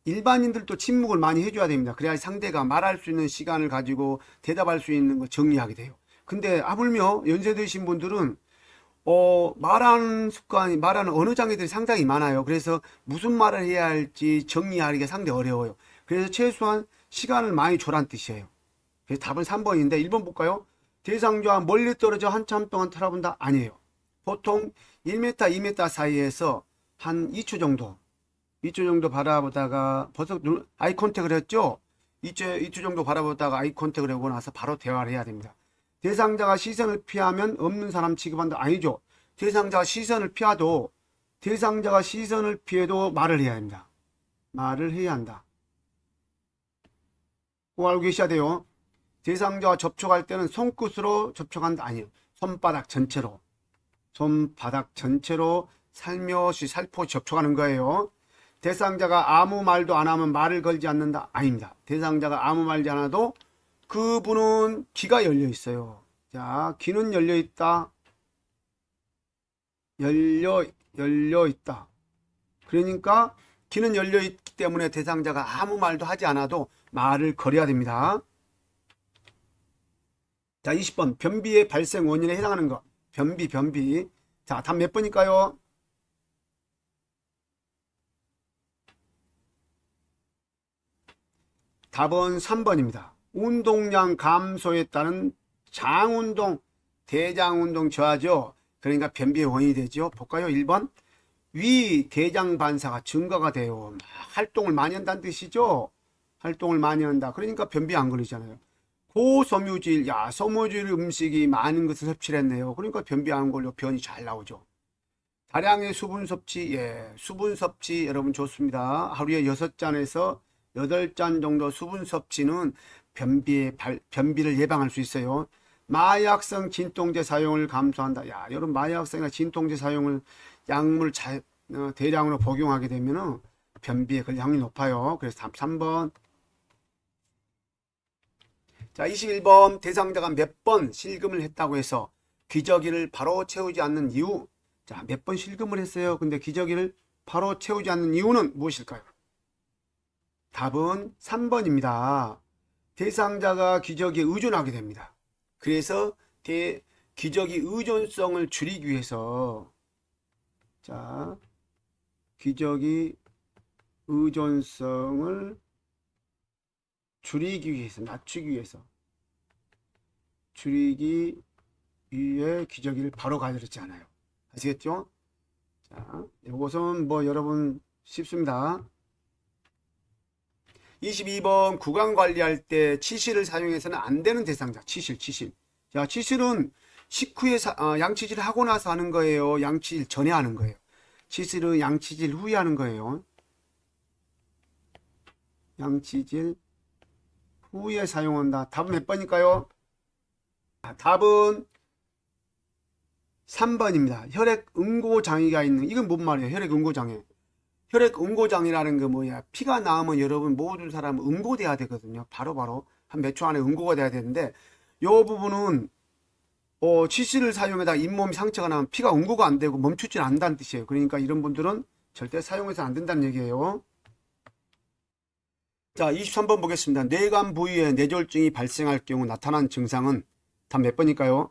일반인들도 침묵을 많이 해줘야 됩니다. 그래야 상대가 말할 수 있는 시간을 가지고 대답할 수 있는 거 정리하게 돼요. 근데 하물며 연세 드신 분들은 말하는 언어 장애들이 상당히 많아요. 그래서 무슨 말을 해야 할지 정리하기가 상당히 어려워요. 그래서 최소한 시간을 많이 줘란 뜻이에요. 그래서 답은 3번인데 1번 볼까요? 대상자와 멀리 떨어져 한참 동안 쳐다본다? 아니에요. 보통 1m, 2m 사이에서 한 2초 정도 바라보다가 벌써 아이 컨택을 했죠? 2초 정도 바라보다가 아이 컨택을 하고 나서 바로 대화를 해야 됩니다. 대상자가 시선을 피하면 없는 사람 취급한다? 아니죠. 대상자가 시선을 피해도 말을 해야 합니다. 말을 해야 한다. 꼭 알고 계셔야 돼요. 대상자와 접촉할 때는 손끝으로 접촉한다? 아니에요. 손바닥 전체로 살며시 살포시 접촉하는 거예요. 대상자가 아무 말도 안 하면 말을 걸지 않는다? 아닙니다. 대상자가 아무 말지 않아도 그분은 귀가 열려 있어요. 자, 귀는 열려 있다. 열려 있다. 그러니까 귀는 열려 있기 때문에 대상자가 아무 말도 하지 않아도 말을 걸어야 됩니다. 자, 20번 변비의 발생 원인에 해당하는 것. 변비. 자, 답 몇 번일까요? 답은 3번입니다. 운동량 감소에 따른 장운동, 대장운동 저하죠. 그러니까 변비의 원인이 되죠. 볼까요? 1번 위 대장 반사가 증가가 돼요. 활동을 많이 한다는 뜻이죠. 활동을 많이 한다. 그러니까 변비 안 걸리잖아요. 고섬유질, 섬유질 음식이 많은 것을 섭취를 했네요. 그러니까 변비 안 걸려 변이 잘 나오죠. 다량의 수분 섭취, 수분 섭취 여러분 좋습니다. 하루에 6잔에서 8잔 정도 수분 섭취는 변비를 예방할 수 있어요. 마약성 진통제 사용을 감소한다. 여러분 마약성이나 진통제 사용을 약물 대량으로 복용하게 되면 변비에 걸릴 확률이 높아요. 그래서 답 3번. 자, 21번 대상자가 몇 번 실금을 했다고 해서 기저귀를 바로 채우지 않는 이유. 자, 몇 번 실금을 했어요. 근데 기저귀를 바로 채우지 않는 이유는 무엇일까요? 답은 3번입니다. 대상자가 기저귀에 의존하게 됩니다. 그래서 기저귀 의존성을 줄이기 위해서, 자, 기저귀 의존성을 줄이기 위해서, 낮추기 위해서, 줄이기 위해 기저귀를 바로 가져있지 않아요. 아시겠죠? 자, 이것은 뭐 여러분 쉽습니다. 22번 구강 관리할 때 치실을 사용해서는 안 되는 대상자. 치실. 자, 치실은 식후에 양치질을 하고 나서 하는 거예요? 양치질 전에 하는 거예요? 치실은 양치질 후에 하는 거예요. 양치질 후에 사용한다. 답은 몇 번일까요? 답은 3번입니다. 혈액응고장애가 있는, 이건 뭔 말이에요? 혈액응고장애. 혈액응고장애라는 거 뭐야? 피가 나오면 여러분 모든 사람은 응고돼야 되거든요. 바로바로 한 몇 초 안에 응고가 돼야 되는데, 이 부분은 치실을 사용해다 잇몸 상처가 나면 피가 응고가 안 되고 멈추지 않는다는 뜻이에요. 그러니까 이런 분들은 절대 사용해서 안 된다는 얘기예요. 자, 23번 보겠습니다. 뇌관 부위에 뇌졸중이 발생할 경우 나타난 증상은 답 몇 번일까요?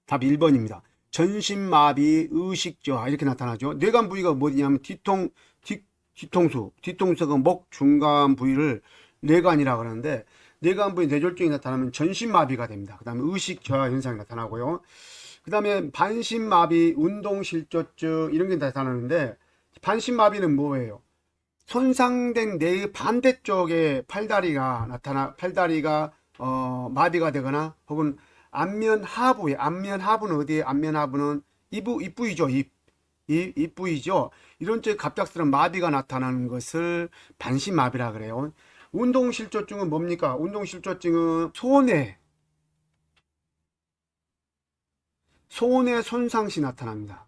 답 1번입니다. 전신마비, 의식저하 이렇게 나타나죠. 뇌관 부위가 뭐냐면 뒤통수가 목 중간 부위를 뇌관이라고 하는데, 뇌관 부위 뇌졸중이 나타나면 전신마비가 됩니다. 그 다음에 의식저하 현상이 나타나고요. 그 다음에 반신마비, 운동실조증 이런 게 나타나는데, 반신마비는 뭐예요? 손상된 뇌의 반대쪽에 팔다리가 마비가 되거나, 혹은 안면 하부는 어디에? 안면 하부는 입 부위죠. 입 부위죠. 이런 쪽에 갑작스러운 마비가 나타나는 것을 반신마비라 그래요. 운동실조증은 뭡니까? 운동실조증은 손의 손상시 나타납니다.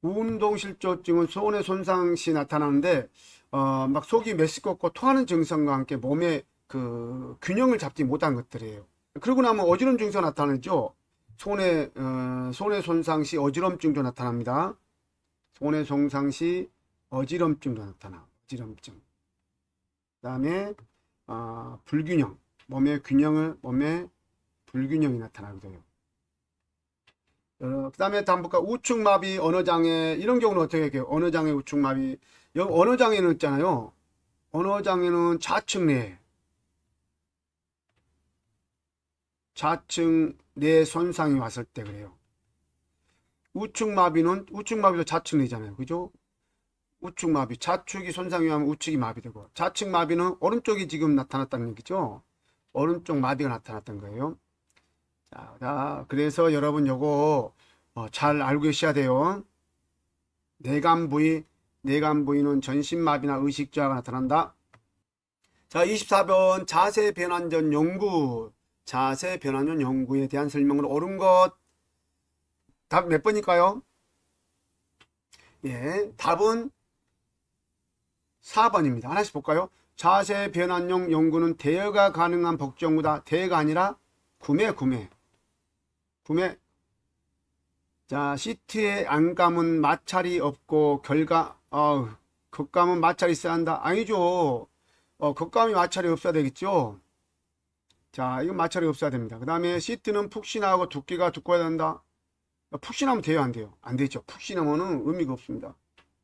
운동실조증은 손의 손상시 나타나는데, 막 속이 메스껍고 토하는 증상과 함께 몸의 그 균형을 잡지 못한 것들이에요. 그러고 나면 어지러움 증세가 나타나죠. 손의 손상시 어지럼증도 나타납니다. 손의 손상시 어지럼증도 나타나. 어지럼증. 그 다음에 불균형. 몸의 불균형이 나타나기도 해요. 그 다음에 다음 볼까? 우측마비, 언어장애. 이런 경우는 어떻게 할게요? 언어장애, 우측마비. 여기 언어장애는 있잖아요. 언어장애는 좌측 뇌 손상이 왔을 때 그래요. 우측마비도 좌측뇌잖아요. 그죠? 우측마비. 좌측이 손상이 하면 우측이 마비되고, 좌측마비는 오른쪽이 지금 나타났다는 얘기죠. 오른쪽 마비가 나타났던 거예요. 자, 그래서 여러분 요거 잘 알고 계셔야 돼요. 뇌관 부위는 전신마비나 의식저하가 나타난다. 자, 24번 자세 변환전 연구. 자세 변환전 연구에 대한 설명을 옳은 것. 답 몇 번일까요? 예, 답은 4번입니다. 하나씩 볼까요? 자세 변환용 연구는 대여가 가능한 복제연구다. 대여가 아니라 구매. 자, 시트에 안감은 마찰이 없고 겉감은 마찰이 있어야 한다. 아니죠. 겉감이 마찰이 없어야 되겠죠. 자, 이건 마찰이 없어야 됩니다. 그 다음에 시트는 푹신하고 두께가 두꺼워야 된다. 푹신하면 돼요, 안 돼요? 안 되죠. 푹신하면은 의미가 없습니다.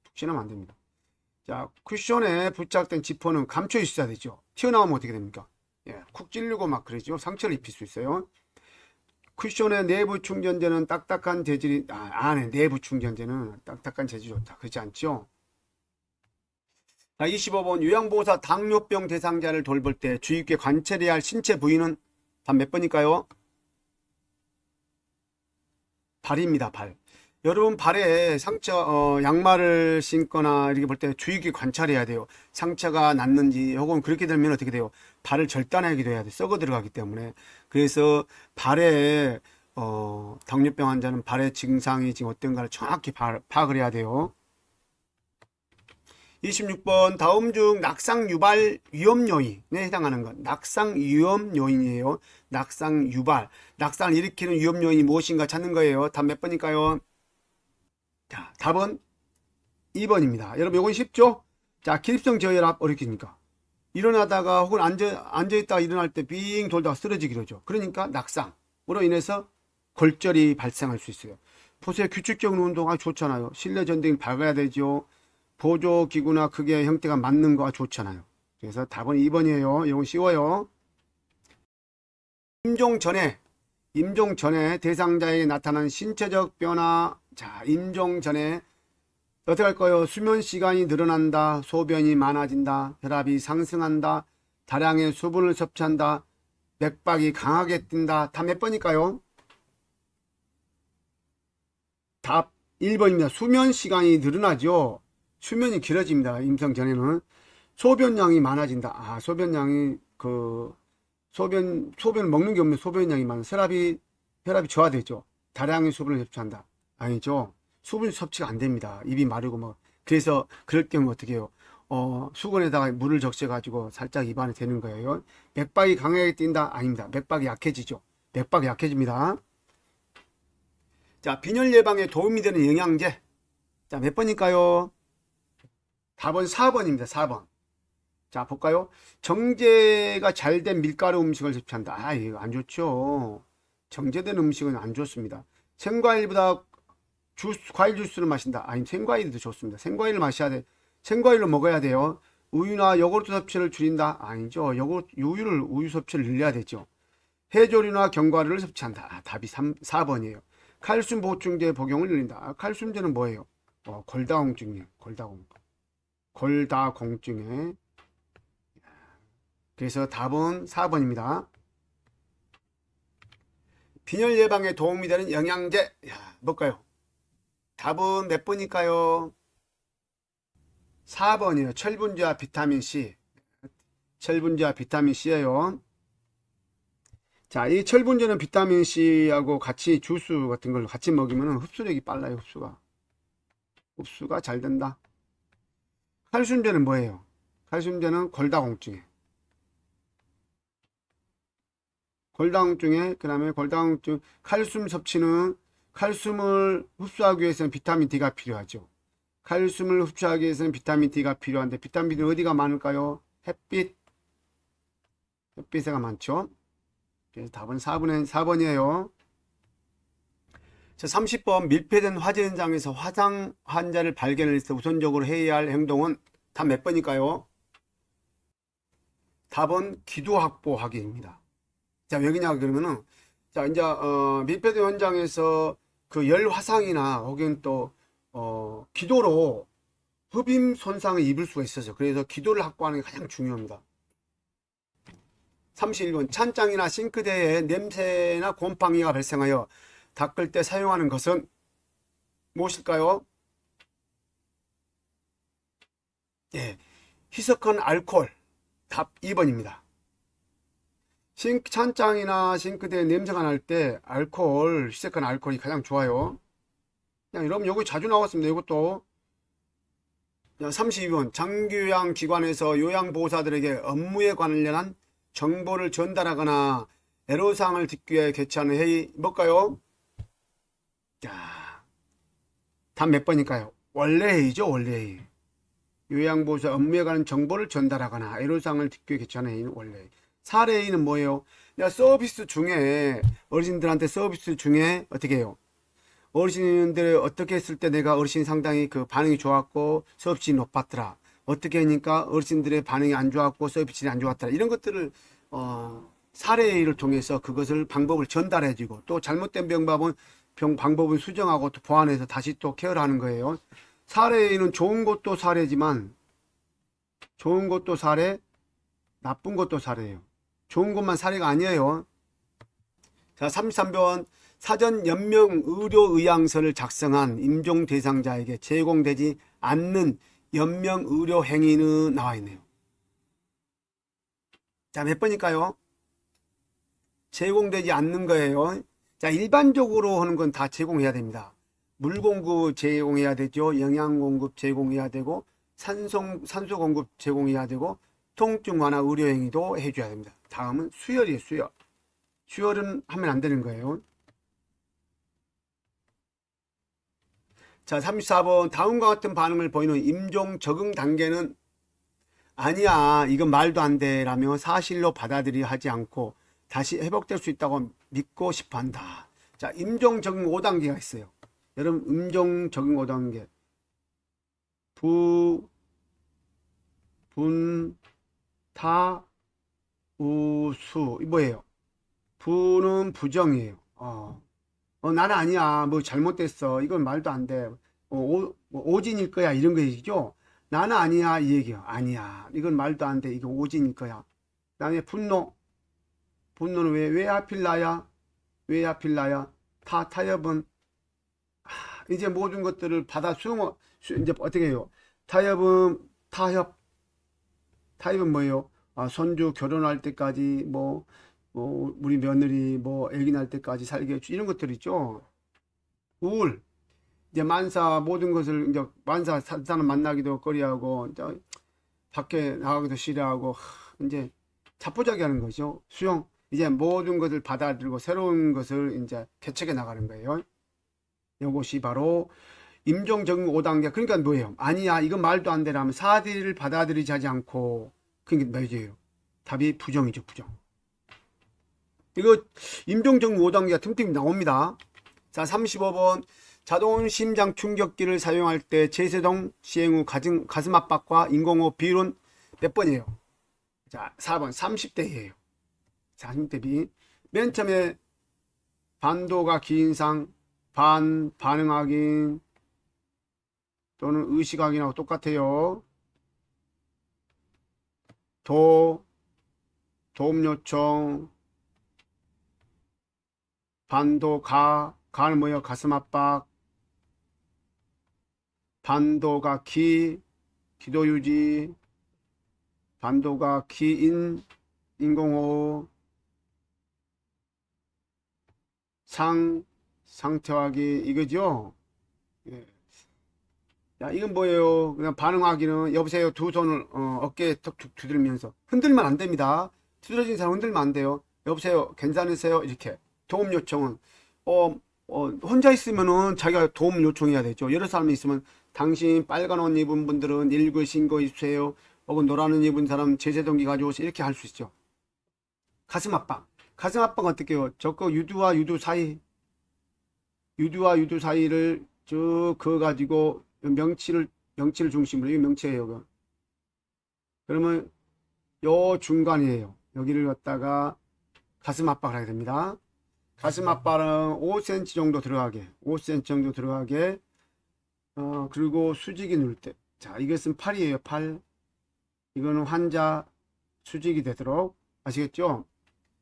푹신하면 안 됩니다. 자, 쿠션에 부착된 지퍼는 감춰 있어야 되죠. 튀어나오면 어떻게 됩니까? 예, 쿡 찔리고 막 그러죠. 상처를 입힐 수 있어요. 쿠션의 내부 충전재는 딱딱한 재질이, 안에 내부 충전재는 딱딱한 재질이 좋다. 그렇지 않죠? 자, 25번 요양보호사 당뇨병 대상자를 돌볼 때 주의 깊게 관찰해야 할 신체 부위는 답 몇 번일까요? 발입니다. 발. 여러분 발에 상처, 양말을 신거나 이렇게 볼 때 주의 깊게 관찰해야 돼요. 상처가 났는지, 혹은 그렇게 되면 어떻게 돼요? 발을 절단하기도 해야 돼. 썩어 들어가기 때문에. 그래서 발에 당뇨병 환자는 발의 증상이 지금 어떤가를 정확히 파악을 해야 돼요. 26번 다음 중 낙상 유발 위험 요인에 해당하는 것. 낙상 위험 요인이에요. 낙상 유발. 낙상을 일으키는 위험 요인이 무엇인가 찾는 거예요. 답 몇 번일까요? 자, 답은 2번입니다. 여러분 이건 쉽죠? 자, 기립성 저혈압 어렵습니까? 일어나다가 혹은 앉아있다가 일어날 때 빙 돌다가 쓰러지기로 하죠. 그러니까 낙상으로 인해서 골절이 발생할 수 있어요. 보세요. 규칙적인 운동 아주 좋잖아요. 실내 전등을 밝아야 되죠. 보조기구나 크기의 형태가 맞는 거가 좋잖아요. 그래서 답은 2번이에요. 이건 쉬워요. 임종 전에 대상자에게 나타난 신체적 변화. 자, 임종 전에 어떻게 할까요? 수면 시간이 늘어난다. 소변이 많아진다. 혈압이 상승한다. 다량의 수분을 섭취한다. 맥박이 강하게 뛴다. 답 몇 번일까요? 답 1번입니다. 수면 시간이 늘어나죠. 수면이 길어집니다. 임상 전에는. 소변량이 많아진다. 아, 소변량이 소변을 먹는 게 없는 소변량이 많아. 혈압이 저하되죠. 다량의 수분을 섭취한다. 아니죠. 수분 섭취가 안 됩니다. 입이 마르고 뭐. 그래서 그럴 경우 어떻게 해요? 수건에다가 물을 적셔 가지고 살짝 입안에 대는 거예요. 맥박이 강하게 뛴다? 아닙니다. 맥박이 약해지죠. 맥박이 약해집니다. 자, 빈혈 예방에 도움이 되는 영양제. 자, 몇 번일까요? 답은 4번입니다. 4번. 자, 볼까요? 정제가 잘 된 밀가루 음식을 섭취한다. 아, 이거 안 좋죠. 정제된 음식은 안 좋습니다. 생과일보다 과일 주스를 마신다. 아니, 생과일도 좋습니다. 생과일을 마셔야 돼. 생과일로 먹어야 돼요. 우유나 요구르트 섭취를 줄인다. 아니죠. 우유 섭취를 늘려야 되죠. 해조류나 견과류를 섭취한다. 아, 답이 4번이에요. 칼슘 보충제 복용을 늘린다. 아, 칼슘제는 뭐예요? 골다공증이에요. 골다공증에. 그래서 답은 4번입니다. 빈혈 예방에 도움이 되는 영양제. 야, 뭘까요? 답은 몇 번일까요? 4번이에요. 철분제와 비타민C. 철분제와 비타민C예요. 자, 이 철분제는 비타민C하고 같이 주스 같은 걸 같이 먹으면 흡수력이 빨라요. 흡수가 잘 된다. 칼슘제는 뭐예요? 칼슘제는 골다공증에. 그 다음에 골다공증, 칼슘 섭취는 칼슘을 흡수하기 위해서는 비타민 D가 필요하죠. 칼슘을 흡수하기 위해서는 비타민 D가 필요한데 비타민 D는 어디가 많을까요? 햇빛에가 많죠. 그래서 답은 4번이에요. 자, 30번 밀폐된 화재 현장에서 화상 환자를 발견했을 때 우선적으로 해야 할 행동은 답 몇 번일까요? 답은 기도 확보하기입니다. 자, 왜 그러냐 그러면은, 자, 이제 밀폐된 현장에서 그 열 화상이나 혹은 또 기도로 흡임 손상을 입을 수가 있어서 그래서 기도를 확보하는 게 가장 중요합니다. 31번 찬장이나 싱크대에 냄새나 곰팡이가 발생하여 닦을 때 사용하는 것은 무엇일까요? 예, 희석한 알코올. 답 2번입니다. 찬장이나 싱크대에 냄새가 날 때 희석한 알코올이 가장 좋아요. 그냥 여러분 요거 자주 나왔습니다. 이것도. 32번 장교양 기관에서 요양보호사들에게 업무에 관련한 정보를 전달하거나 애로사항을 듣기 위해 개최하는 회의 뭘까요? 자, 답 몇 번일까요? 원래 회의죠. 원래 회의. 요양보호사 업무에 관한 정보를 전달하거나 애로사항을 듣기 위해 개최하는 회의는 원래 회의. 사례 회의는 뭐예요? 서비스 중에 어르신들한테 서비스 중에 어떻게 해요? 어르신들 어떻게 했을 때 내가 어르신 상당히 그 반응이 좋았고 서비스 높았더라. 어떻게 하니까 어르신들의 반응이 안 좋았고 서비스가 안 좋았더라. 이런 것들을 사례를 통해서 그것을 방법을 전달해주고 또 잘못된 방법은 수정하고 또 보완해서 다시 또 케어를 하는 거예요. 사례는 좋은 것도 사례지만 좋은 것도 사례, 나쁜 것도 사례예요. 좋은 것만 사례가 아니에요. 자, 33번 사전 연명 의료의향서를 작성한 임종 대상자에게 제공되지 않는 연명 의료 행위는 나와 있네요. 자, 몇 번일까요? 제공되지 않는 거예요. 자, 일반적으로 하는 건 다 제공해야 됩니다. 물 공급 제공해야 되죠. 영양 공급 제공해야 되고 산소 공급 제공해야 되고 통증 완화 의료 행위도 해줘야 됩니다. 다음은 수혈이에요. 수혈. 수혈은 하면 안 되는 거예요. 자, 34번 다음과 같은 반응을 보이는 임종 적응 단계는 아니야, 이건 말도 안 돼 라며 사실로 받아들이려 하지 않고 다시 회복될 수 있다고 믿고 싶어 한다. 자, 임종 적응 5단계가 있어요. 여러분, 임종 적응 5단계. 부, 분, 타, 우, 수. 이 뭐예요? 부는 부정이에요. 나는 아니야. 뭐 잘못됐어. 이건 말도 안 돼. 오진일 거야. 이런 거 얘기죠. 나는 아니야. 이 얘기야. 아니야. 이건 말도 안 돼. 이거 오진일 거야. 그다음에 분노. 분노는 왜 하필 나야? 왜 하필 나야? 타협은 이제 모든 것들을 받아 이제 어떻게 해요? 타협은 뭐예요? 손주 결혼할 때까지 우리 며느리 아기 날 때까지 살게 해주 이런 것들 있죠. 우울. 이제 만사 모든 것을 이제 만사 사람 만나기도 꺼려하고 이제 밖에 나가기도 싫어하고 이제 자포자기 하는 거죠. 수용. 이제 모든 것을 받아들이고 새로운 것을 이제 개척해 나가는 거예요. 이것이 바로 임종 적응 5단계. 그러니까 뭐예요? 아니야, 이건 말도 안 되라면 사실을 받아들이지 하지 않고. 그러니까 뭐예요? 답이 부정이죠. 부정. 이거 임종 적응 5단계가 틈틈이 나옵니다. 자, 35번 자동 심장 충격기를 사용할 때 제세동 시행 후 가슴 압박과 인공호흡 비율은 몇 번이에요? 자, 4번 30대예요. 40대 비. 맨 처음에 반도가 긴 상, 반응 확인 또는 의식 확인하고 똑같아요. 도움 요청, 반도 가는 뭐예요? 가슴 압박, 반도가 기도 유지, 반도가 인공호흡, 상태 확인 이거죠. 예. 야, 이건 뭐예요? 그냥 반응하기는 여보세요. 두 손을 어깨에 툭툭 두들면서 흔들면 안 됩니다. 두드러진 사람 흔들면 안 돼요. 여보세요. 괜찮으세요? 이렇게 도움 요청은 혼자 있으면은 자기가 도움 요청해야 되죠. 여러 사람이 있으면 당신 빨간 옷 입은 분들은 119 신고해 주세요. 혹은 노란 옷 입은 사람 제세동기 가져오세요. 이렇게 할 수 있죠. 가슴 압박. 가슴 압박은 어떻게 해요? 저거 유두와 유두 사이를 쭉 그어 가지고 명치를 중심으로 이 명치예요. 그러면 요 중간이에요. 여기를 갖다가 가슴 압박을 하게 됩니다. 가슴 압박은 5cm 정도 들어가게 5cm 정도 들어가게 그리고 수직이 누를 때. 자, 이것은 팔이에요. 팔. 이거는 환자 수직이 되도록 아시겠죠?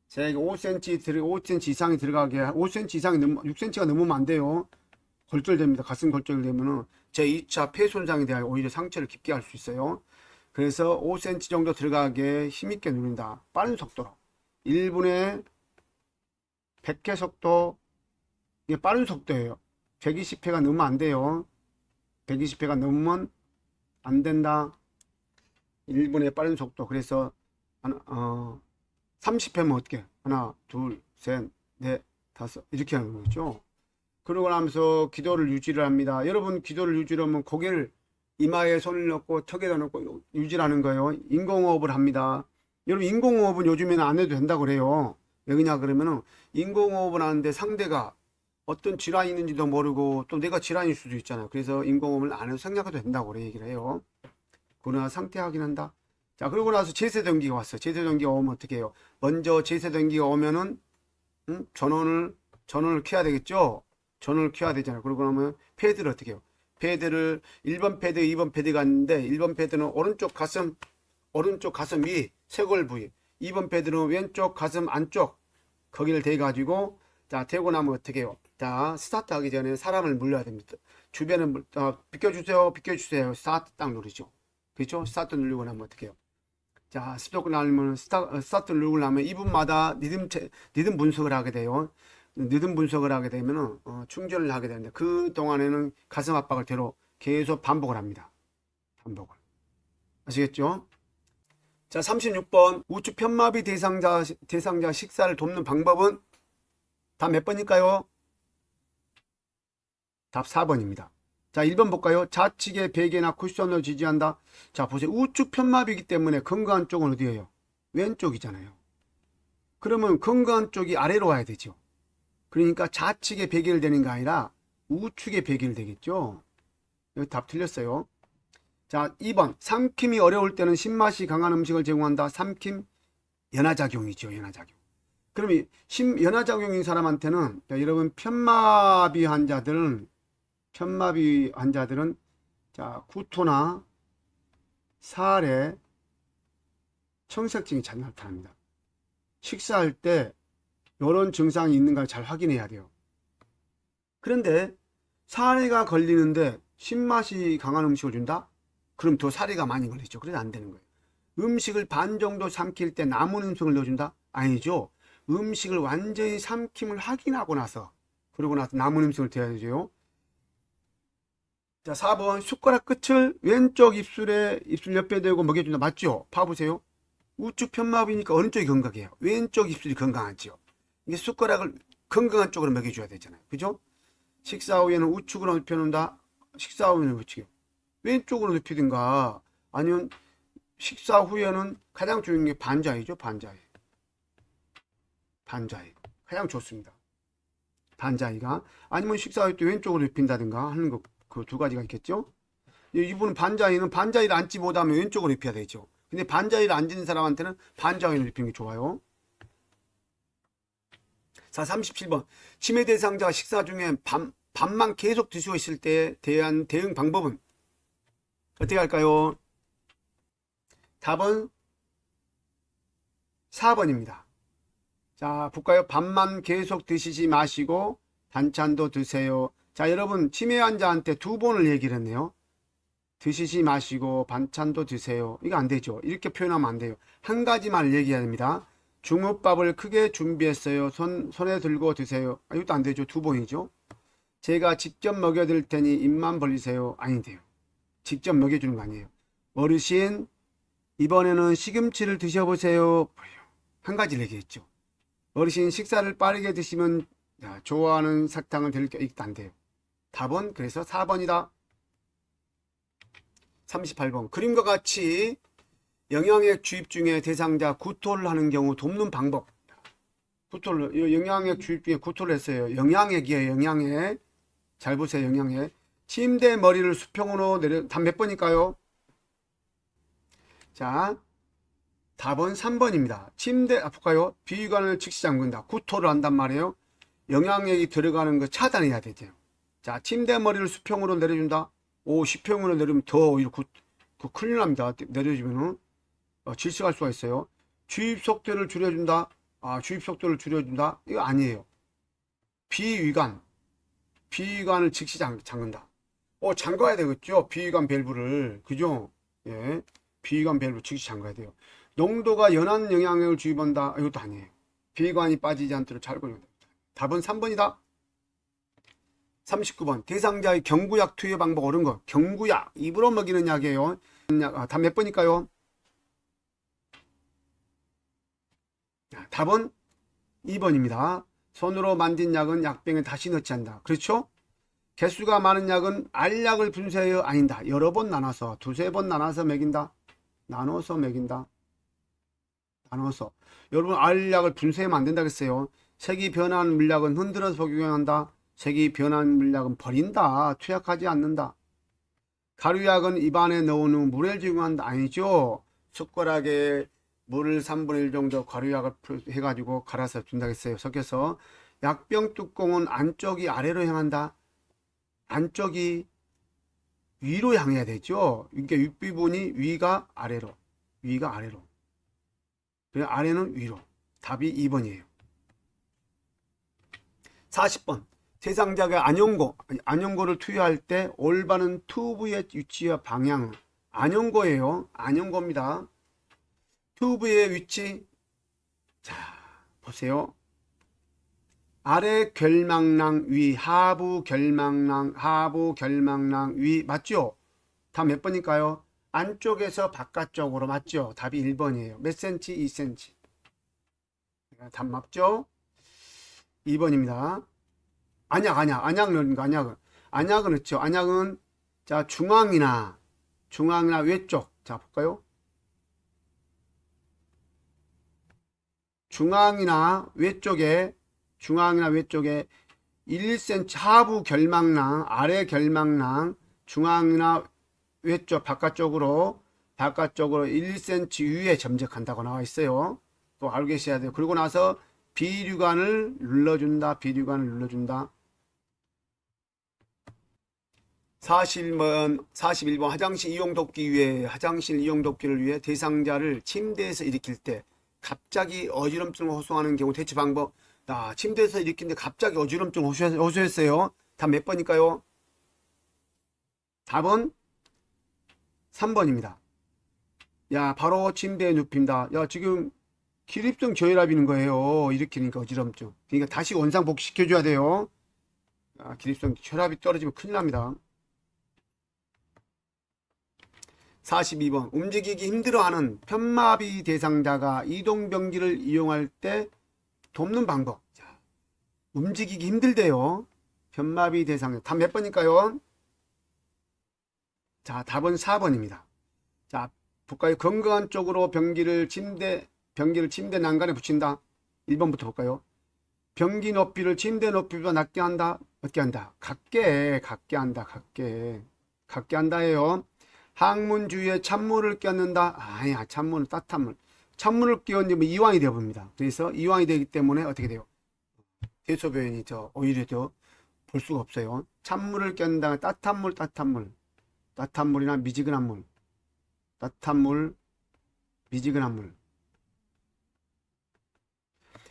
제가 5cm 이상이 들어가게 5cm 이상이 6cm가 넘으면 안 돼요. 골절됩니다. 가슴 골절되면은 제2차 폐 손상이 되어 오히려 상처를 깊게 할 수 있어요. 그래서 5cm 정도 들어가게 힘있게 누른다. 빠른 속도로 1분에 100회 속도. 이게 빠른 속도예요. 120회가 넘으면 안 돼요. 120회가 넘으면 안 된다. 1분의 빠른 속도. 그래서 30회면 어떻게? 하나, 둘, 셋, 넷, 다섯 이렇게 하는 거죠. 그러고 나면서 기도를 유지를 합니다. 여러분, 기도를 유지하면 고개를 이마에 손을 넣고 턱에다 넣고 유지하는 거예요. 인공호흡을 합니다. 여러분, 인공호흡은 요즘에는 안 해도 된다고 그래요. 왜 그러냐 그러면은 인공호흡을 하는데 상대가 어떤 질환이 있는지도 모르고 또 내가 질환일 수도 있잖아요. 그래서 인공호흡을 안 해도 생략해도 된다고 그래 얘기를 해요. 그러나 상태 확인한다. 자, 그러고 나서 제세동기가 왔어요. 제세동기가 오면 어떻게 해요? 먼저 제세동기가 오면은 전원을 켜야 되겠죠. 전원을 켜야 되잖아요. 그러고 나면 패드를 어떻게 해요? 패드를 1번 패드, 2번 패드가 있는데 1번 패드는 오른쪽 가슴 위 쇄골 부위, 2번 패드는 왼쪽 가슴 안쪽 거기를 대 가지고 자, 대고 나면 어떻게 해요? 자, 스타트 하기 전에 사람을 물려야 됩니다. 주변을 비켜주세요. 스타트 딱 누르죠. 그렇죠? 스타트 누르고 나면 어떻게 해요? 자, 스톱을 누르면 스타트 누르고 나면 2분마다 리듬 분석을 하게 돼요. 리듬 분석을 하게 되면 충전을 하게 되는데 그 동안에는 가슴 압박을 대로 계속 반복을 합니다. 반복을. 아시겠죠? 자, 36번 우측 편마비 대상자 식사를 돕는 방법은 답 몇 번일까요? 답 4번입니다. 자, 1번 볼까요? 좌측의 베개나 쿠션을 지지한다. 자, 보세요. 우측 편마비이기 때문에 건강한 쪽은 어디예요? 왼쪽이잖아요. 그러면 건강한 쪽이 아래로 와야 되죠. 그러니까 좌측에 베개를 대는 게 아니라 우측에 베개를 대겠죠. 여기 답 틀렸어요. 자, 2번 삼킴이 어려울 때는 신맛이 강한 음식을 제공한다. 삼킴 연화작용이죠. 연화작용. 그러면 연화작용인 사람한테는, 자, 여러분 편마비 환자들은 자, 구토나 살에 청색증이 잘 나타납니다. 식사할 때 이런 증상이 있는가 잘 확인해야 돼요. 그런데 사례가 걸리는데 신맛이 강한 음식을 준다? 그럼 더 사례가 많이 걸리죠. 그래서 안 되는 거예요. 음식을 반 정도 삼킬 때 남은 음식을 넣어준다? 아니죠. 음식을 완전히 삼킴을 확인하고 나서, 그러고 나서 남은 음식을 대야 되죠. 자, 4번 숟가락 끝을 왼쪽 입술 옆에 대고 먹여준다. 맞죠? 봐보세요. 우측 편마비니까 어느 쪽이 건강해요? 왼쪽 입술이 건강하죠. 이게 숟가락을 건강한 쪽으로 먹여줘야 되잖아요. 그죠? 식사 후에는 우측으로 눕혀놓는다. 식사 후에는 우측이요. 왼쪽으로 눕히든가, 아니면 식사 후에는 가장 중요한 게 반자이죠. 반자이 가장 좋습니다. 반자이가. 아니면 식사 후에 또 왼쪽으로 눕힌다든가 하는 거, 그 두 가지가 있겠죠. 이분은 반자이를 앉지 못하면 왼쪽으로 눕혀야 되죠. 근데 반자이를 앉는 사람한테는 반자이를 눕히는 게 좋아요. 자, 37번 치매 대상자가 식사 중에 밥만 계속 드시고 있을 때에 대한 대응 방법은 어떻게 할까요? 답은 4번입니다. 자, 볼까요? 밥만 계속 드시지 마시고 반찬도 드세요. 자, 여러분 치매 환자한테 두 번을 얘기를 했네요. 드시지 마시고 반찬도 드세요. 이거 안 되죠. 이렇게 표현하면 안 돼요. 한 가지만 얘기해야 됩니다. 중국밥을 크게 준비했어요. 손에 들고 드세요. 이것도 안 되죠. 두 번이죠. 제가 직접 먹여드릴 테니 입만 벌리세요. 아닌데요. 직접 먹여주는 거 아니에요. 어르신 이번에는 시금치를 드셔보세요. 한 가지 얘기했죠. 어르신 식사를 빠르게 드시면 좋아하는 사탕을 드릴 게 이것도 안 돼요. 답은 그래서 4번이다. 38번 그림과 같이 영양액 주입 중에 대상자 구토를 하는 경우 돕는 방법. 영양액 주입 중에 구토를 했어요. 영양액이에요. 영양액. 잘 보세요. 영양액. 침대 머리를 수평으로 내려. 답 몇 번일까요? 자, 답은 3번입니다. 침대 볼까요? 비위관을 즉시 잠근다. 구토를 한단 말이에요. 영양액이 들어가는 거 차단해야 되죠. 자, 침대 머리를 수평으로 내려준다. 수평으로 내리면 더 오히려 큰일 납니다. 내려주면은 질식할 수가 있어요. 주입 속도를 줄여준다. 주입 속도를 줄여준다. 이거 아니에요. 비위관을 즉시 잠근다. 잠가야 되겠죠. 비위관 밸브를. 그죠? 예. 비위관 밸브 즉시 잠가야 돼요. 농도가 연한 영양액을 주입한다. 이것도 아니에요. 비위관이 빠지지 않도록 잘 걸려야 됩니다. 답은 3번이다. 39번 대상자의 경구약 투여 방법 옳은 것. 경구약 입으로 먹이는 약이에요. 답 몇 번일까요? 답은 2번입니다. 손으로 만든 약은 약병에 다시 넣지 않는다. 그렇죠? 개수가 많은 약은 알약을 분쇄하여 아닌다. 여러 번 나눠서 두세 번 나눠서 먹인다. 나눠서 먹인다. 나눠서. 여러분 알약을 분쇄하면 안 된다고 했어요. 색이 변한 물약은 흔들어서 복용한다. 색이 변한 물약은 버린다. 투약하지 않는다. 가루약은 입안에 넣은 후 물에 적용한다. 아니죠. 숟가락에 물을 3분의 1 정도 가루약을 해가지고 갈아서 준다고 했어요. 섞여서. 약병 뚜껑은 안쪽이 아래로 향한다. 안쪽이 위로 향해야 되죠. 그러니까 윗부분이 위가 아래로. 그리고 아래는 위로. 답이 2번이에요. 40번 대상자가 안연고를 투여할 때 올바른 튜브의 위치와 방향. 안연고예요. 안연고입니다. 튜브의 위치. 자, 보세요. 아래 결망낭 위, 하부 결망낭 위. 맞죠? 다 몇 번일까요? 안쪽에서 바깥쪽으로 맞죠? 답이 1번이에요. 몇 센치? 2cm. 답 맞죠? 2번입니다. 안약은 그렇죠. 안약은 자 중앙이나 외쪽. 자 볼까요? 중앙이나 외쪽에 1cm 하부 결망낭, 아래 결망낭, 중앙이나 외쪽 바깥쪽으로 1cm 위에 점적한다고 나와 있어요. 또 알고 계셔야 돼요. 그리고 나서 비류관을 눌러준다. 41번 화장실 이용 돕기를 위해 대상자를 침대에서 일으킬 때 갑자기 어지럼증을 호소하는 경우 대처 방법. 침대에서 일으키는데 갑자기 어지럼증을 호소했어요. 답 몇 번일까요? 답은 3번입니다. 야, 바로 침대에 눕힌다. 야, 지금 기립성 저혈압이는 거예요. 일으키니까 어지럼증. 그러니까 다시 원상복귀 시켜줘야 돼요. 기립성 혈압이 떨어지면 큰일 납니다. 42번 움직이기 힘들어하는 편마비 대상자가 이동변기를 이용할 때 돕는 방법. 자, 움직이기 힘들대요. 편마비 대상자. 답 몇 번일까요? 자, 답은 4번입니다. 자, 볼까요? 건강한 쪽으로 변기를 침대 난간에 붙인다. 1번부터 볼까요? 변기 높이를 침대 높이보다 낮게 한다. 어떻게 한다? 같게 한다예요. 항문 주위에 찬물을 껴넣는다. 아니야, 찬물은 따뜻한 물. 찬물을 끼얹으면 이완이 되어봅니다. 그래서 이완이 되기 때문에 어떻게 돼요? 대소변이 오히려 볼 수가 없어요. 찬물을 껴넣는다. 따뜻한 물이나 미지근한 물. 미지근한 물.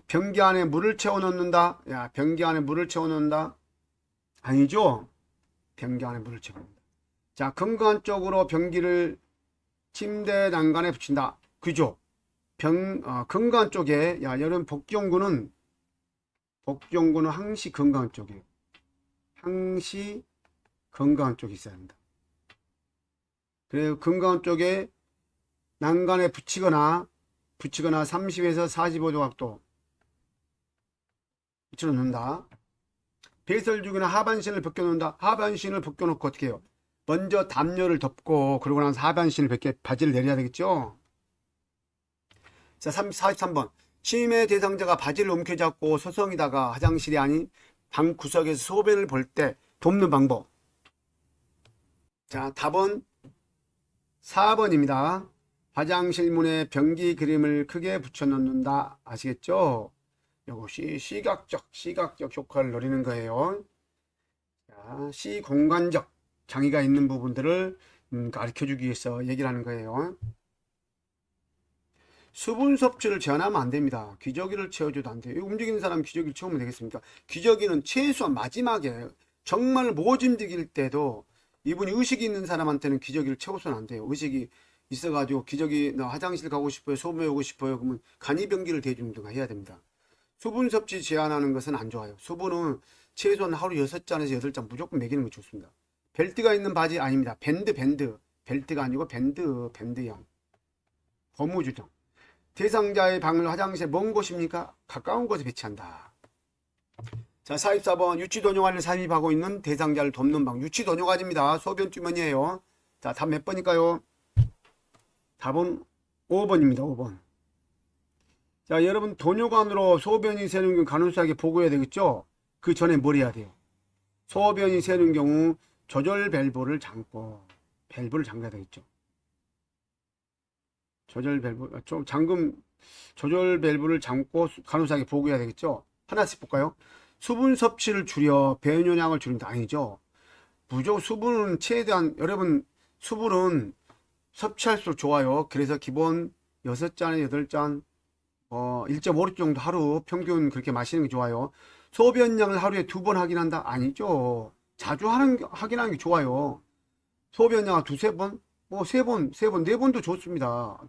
변기 안에 물을 채워 넣는다. 야, 변기 안에 물을 채워 넣는다. 아니죠? 변기 안에 물을 채워 넣는다. 자, 건강한 쪽으로 변기를 침대 난간에 붙인다. 그죠? 건강한 쪽에, 야, 여러분 복귀용구는 항시 건강한 쪽이에요. 항시 건강한 쪽이 있어야 합니다. 그래서 건강한 쪽에 난간에 붙이거나 30에서 45도 각도 붙여 놓는다. 배설주기나 하반신을 벗겨놓는다. 하반신을 벗겨놓고 어떻게 해요? 먼저 담요를 덮고 그러고 나서 하반신을 벗겨 바지를 내려야 되겠죠. 자, 43번 침해 대상자가 바지를 움켜잡고 서성이다가 화장실이 아닌 방 구석에서 소변을 볼 때 돕는 방법. 자, 답은 4번입니다. 화장실 문에 변기 그림을 크게 붙여 놓는다. 아시겠죠? 이것이 시각적 효과를 노리는 거예요. 자, 시공간적 장애가 있는 부분들을 가르쳐주기 위해서 얘기를 하는 거예요. 수분 섭취를 제한하면 안 됩니다. 기저귀를 채워줘도 안 돼요. 움직이는 사람 기저귀를 채우면 되겠습니까? 기저귀는 최소한 마지막에 정말 못 움직일 때도 이분이 의식이 있는 사람한테는 기저귀를 채워서는 안 돼요. 의식이 있어가지고 기저귀 나 화장실 가고 싶어요. 소변 오고 싶어요. 그러면 간이변기를 대주는 등 해야 됩니다. 수분 섭취 제한하는 것은 안 좋아요. 수분은 최소한 하루 6잔에서 8잔 무조건 먹이는 게 좋습니다. 벨트가 있는 바지 아닙니다. 밴드. 벨트가 아니고 밴드형. 고무줄형. 대상자의 방을 화장실 먼 곳입니까? 가까운 곳에 배치한다. 자, 44번 유치도뇨관을 삽입하고 있는 대상자를 돕는 방. 유치도뇨관입니다. 소변 주머니에요. 자, 답 몇 번일까요? 답은 5번입니다. 5번. 자, 여러분 도뇨관으로 소변이 새는 경우 간호사에게 보고해야 되겠죠? 그 전에 뭘 해야 돼요? 소변이 새는 경우 조절 밸브를 잠궈야 되겠죠. 조절 밸브를 잠고 간호사에게 보고해야 되겠죠. 하나씩 볼까요? 수분 섭취를 줄여 배뇨량을 줄인다. 아니죠. 무조건 수분은 최대한 여러분 수분은 섭취할수록 좋아요. 그래서 기본 6잔에 8잔 1.5리터 정도 하루 평균 그렇게 마시는 게 좋아요. 소변량을 하루에 2번 확인한다? 아니죠. 자주 확인하는 게 좋아요. 소변량을 2-3번? 3번, 4번도 좋습니다.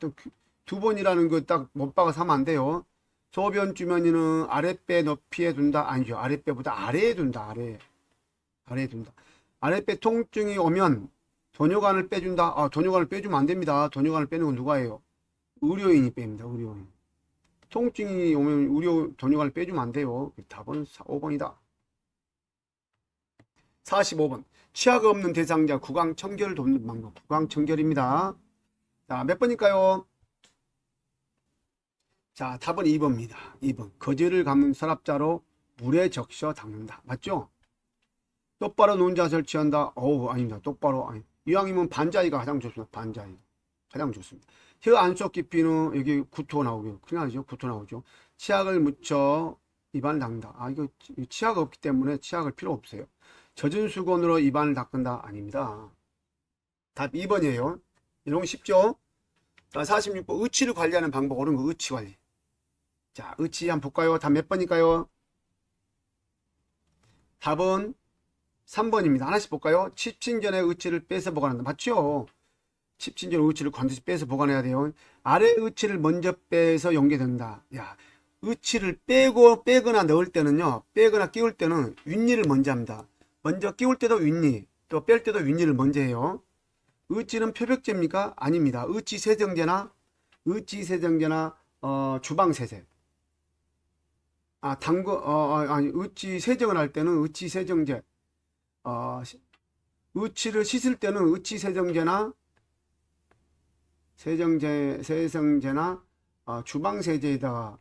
2번이라는 거 딱 못 박아서 하면 안 돼요. 소변 주머니는 아랫배 높이에 둔다? 아니죠. 아랫배보다 아래에 둔다. 아래에 둔다. 아랫배 통증이 오면 돈효관을 빼준다. 아, 돈효관을 빼주면 안 됩니다. 돈효관을 빼는 건 누가 해요? 의료인이 뺍니다. 의료인. 통증이 오면 돈효관을 빼주면 안 돼요. 답은 5번이다. 45번. 치아가 없는 대상자 구강 청결을 돕는 방법. 구강 청결입니다. 자, 몇 번일까요? 자, 답은 2번입니다. 2번. 거즈를 감는 서랍자로 물에 적셔 닦는다. 맞죠? 똑바로 누운 자세를 취한다. 어우, 아닙니다. 똑바로, 아니. 이왕이면 반자이가 가장 좋습니다. 반자이. 가장 좋습니다. 혀 안쪽 깊이는 여기 구토 나오고요. 큰일 나죠? 구토 나오죠. 치약을 묻혀 입안을 닦는다. 아, 이거 치약 없기 때문에 치약을 필요 없어요. 젖은 수건으로 입안을 닦는다. 아닙니다. 답 2번이에요. 이런 거 쉽죠? 자, 46번. 의치를 관리하는 방법. 옳은 거, 의치 관리. 자, 의치 한번 볼까요? 답 몇 번일까요? 답은 3번입니다. 하나씩 볼까요? 칩친 전에 의치를 빼서 보관한다. 맞죠? 칩친 전에 의치를 반드시 빼서 보관해야 돼요. 아래 의치를 먼저 빼서 연계된다. 야, 의치를 빼거나 넣을 때는요. 빼거나 끼울 때는 윗니를 먼저 합니다. 먼저 끼울 때도 윗니, 또 뺄 때도 윗니를 먼저 해요. 의치는 표백제입니까? 아닙니다. 의치세정제나 주방세제. 아, 아니, 의치세정을 할 때는 의치세정제. 의치를 씻을 때는 의치세정제나 세정제나 주방세제에다가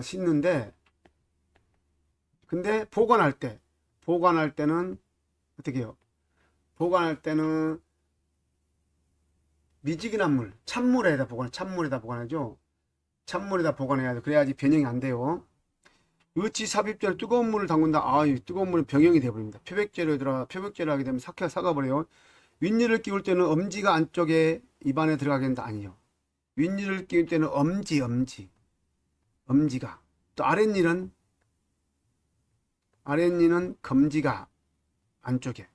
씻는데, 근데 보관할 때는 어떻게 해요? 보관할 때는 미지근한 물, 찬물에다 보관하죠. 찬물에다 보관해야 돼. 그래야지 변형이 안 돼요. 의치 삽입제로 뜨거운 물을 담근다. 아, 뜨거운 물은 병형이 되어버립니다. 표백제를 하게 되면 사케가 삭아버려요. 윗니를 끼울 때는 엄지가 안쪽에 입안에 들어가게 된다. 아니요. 윗니를 끼울 때는 엄지가. 또 아랫니는 검지가 안쪽에.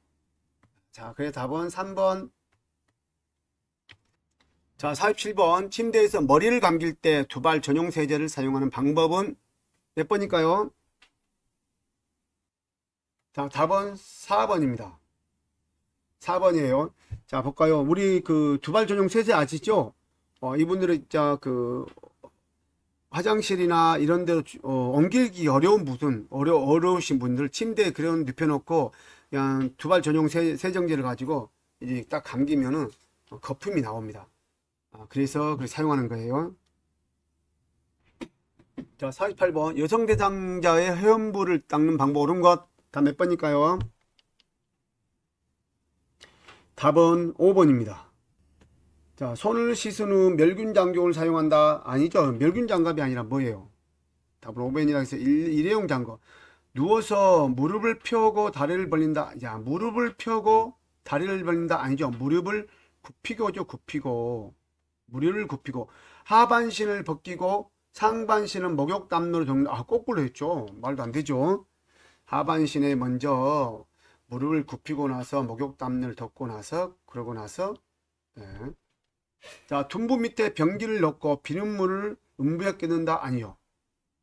자, 그래서 답은 3번. 자, 47번. 침대에서 머리를 감길 때 두발 전용 세제를 사용하는 방법은 몇 번일까요? 자, 답은 4번입니다. 4번이에요. 자, 볼까요? 우리 그 두발 전용 세제 아시죠? 이분들은 진짜 그 화장실이나 이런 데로 옮기기 어려우신 분들 침대에 그런 눕혀놓고 그냥 두발 전용 세정제를 가지고 이제 딱 감기면은 거품이 나옵니다. 그래서 사용하는 거예요. 자, 48번. 여성 대상자의 회음부를 닦는 방법 옳은 것. 다 몇 번일까요? 답은 5번입니다. 자, 손을 씻은 후 멸균 장갑을 사용한다. 아니죠. 멸균 장갑이 아니라 뭐예요? 답은 5번이라 해서 일회용 장갑. 누워서 무릎을 펴고 다리를 벌린다. 야, 무릎을 펴고 다리를 벌린다. 아니죠. 무릎을 굽히고죠. 무릎을 굽히고 하반신을 벗기고 상반신은 목욕 담요로 정리. 거꾸로 했죠. 말도 안 되죠. 하반신에 먼저 무릎을 굽히고 나서 목욕 담요를 덮고 나서 그러고 나서 네. 자, 둔부 밑에 변기를 넣고 비눗물을 음부에 넣는다. 아니요.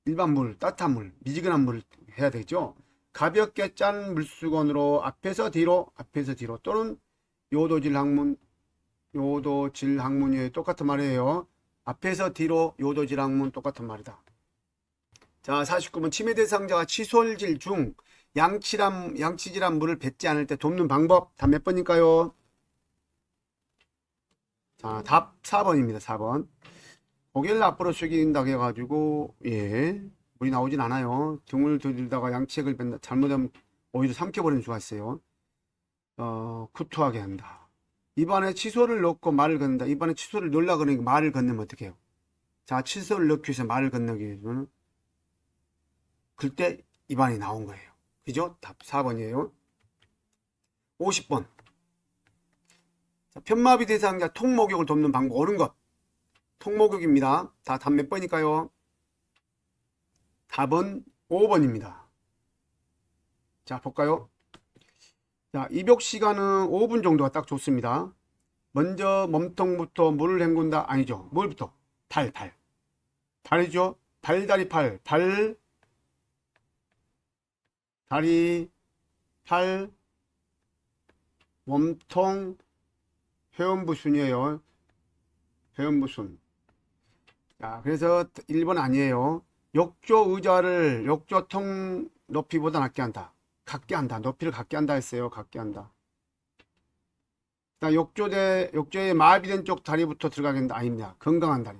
일반 물, 따뜻한 물, 미지근한 물을 해야 되죠. 가볍게 짠 물수건으로 앞에서 뒤로 또는 요도질 항문이에요. 똑같은 말이에요. 앞에서 뒤로 요도질 항문 똑같은 말이다. 자, 49번. 치매 대상자가 칫솔질 중 양치질한 물을 뱉지 않을 때 돕는 방법. 답 몇 번일까요? 자, 답 4번입니다. 4번. 고개를 앞으로 숙인다고 해가지고 물이 나오진 않아요. 등을 들다가 양치액을 뱉는다. 잘못하면 오히려 삼켜버리는 수가 있어요. 구토하게 한다. 입안에 칫솔을 넣고 말을 걷는다. 입안에 칫솔을 넣으려고 그러니까 말을 건너면 어떻게 해요? 자, 칫솔을 넣기 위해서 말을 건너기 위해서는 그때 입안이 나온 거예요. 그죠? 답 4번이에요. 50번. 자, 편마비 대상자 통목욕을 돕는 방법 옳은 것. 통목욕입니다. 답 몇 번일까요? 답은 5번입니다. 자, 볼까요? 자, 입욕 시간은 5분 정도가 딱 좋습니다. 먼저 몸통부터 물을 헹군다. 아니죠. 뭘부터? 발이죠. 다리, 팔, 몸통 회원부순이에요. 회원부순. 자, 그래서 1번 아니에요. 욕조 의자를 욕조통 높이보다 낮게 한다. 갖게 한다. 높이를 갖게 한다 했어요. 갖게 한다. 자, 욕조에 마비된 쪽 다리부터 들어가야 된다. 아닙니다. 건강한 다리.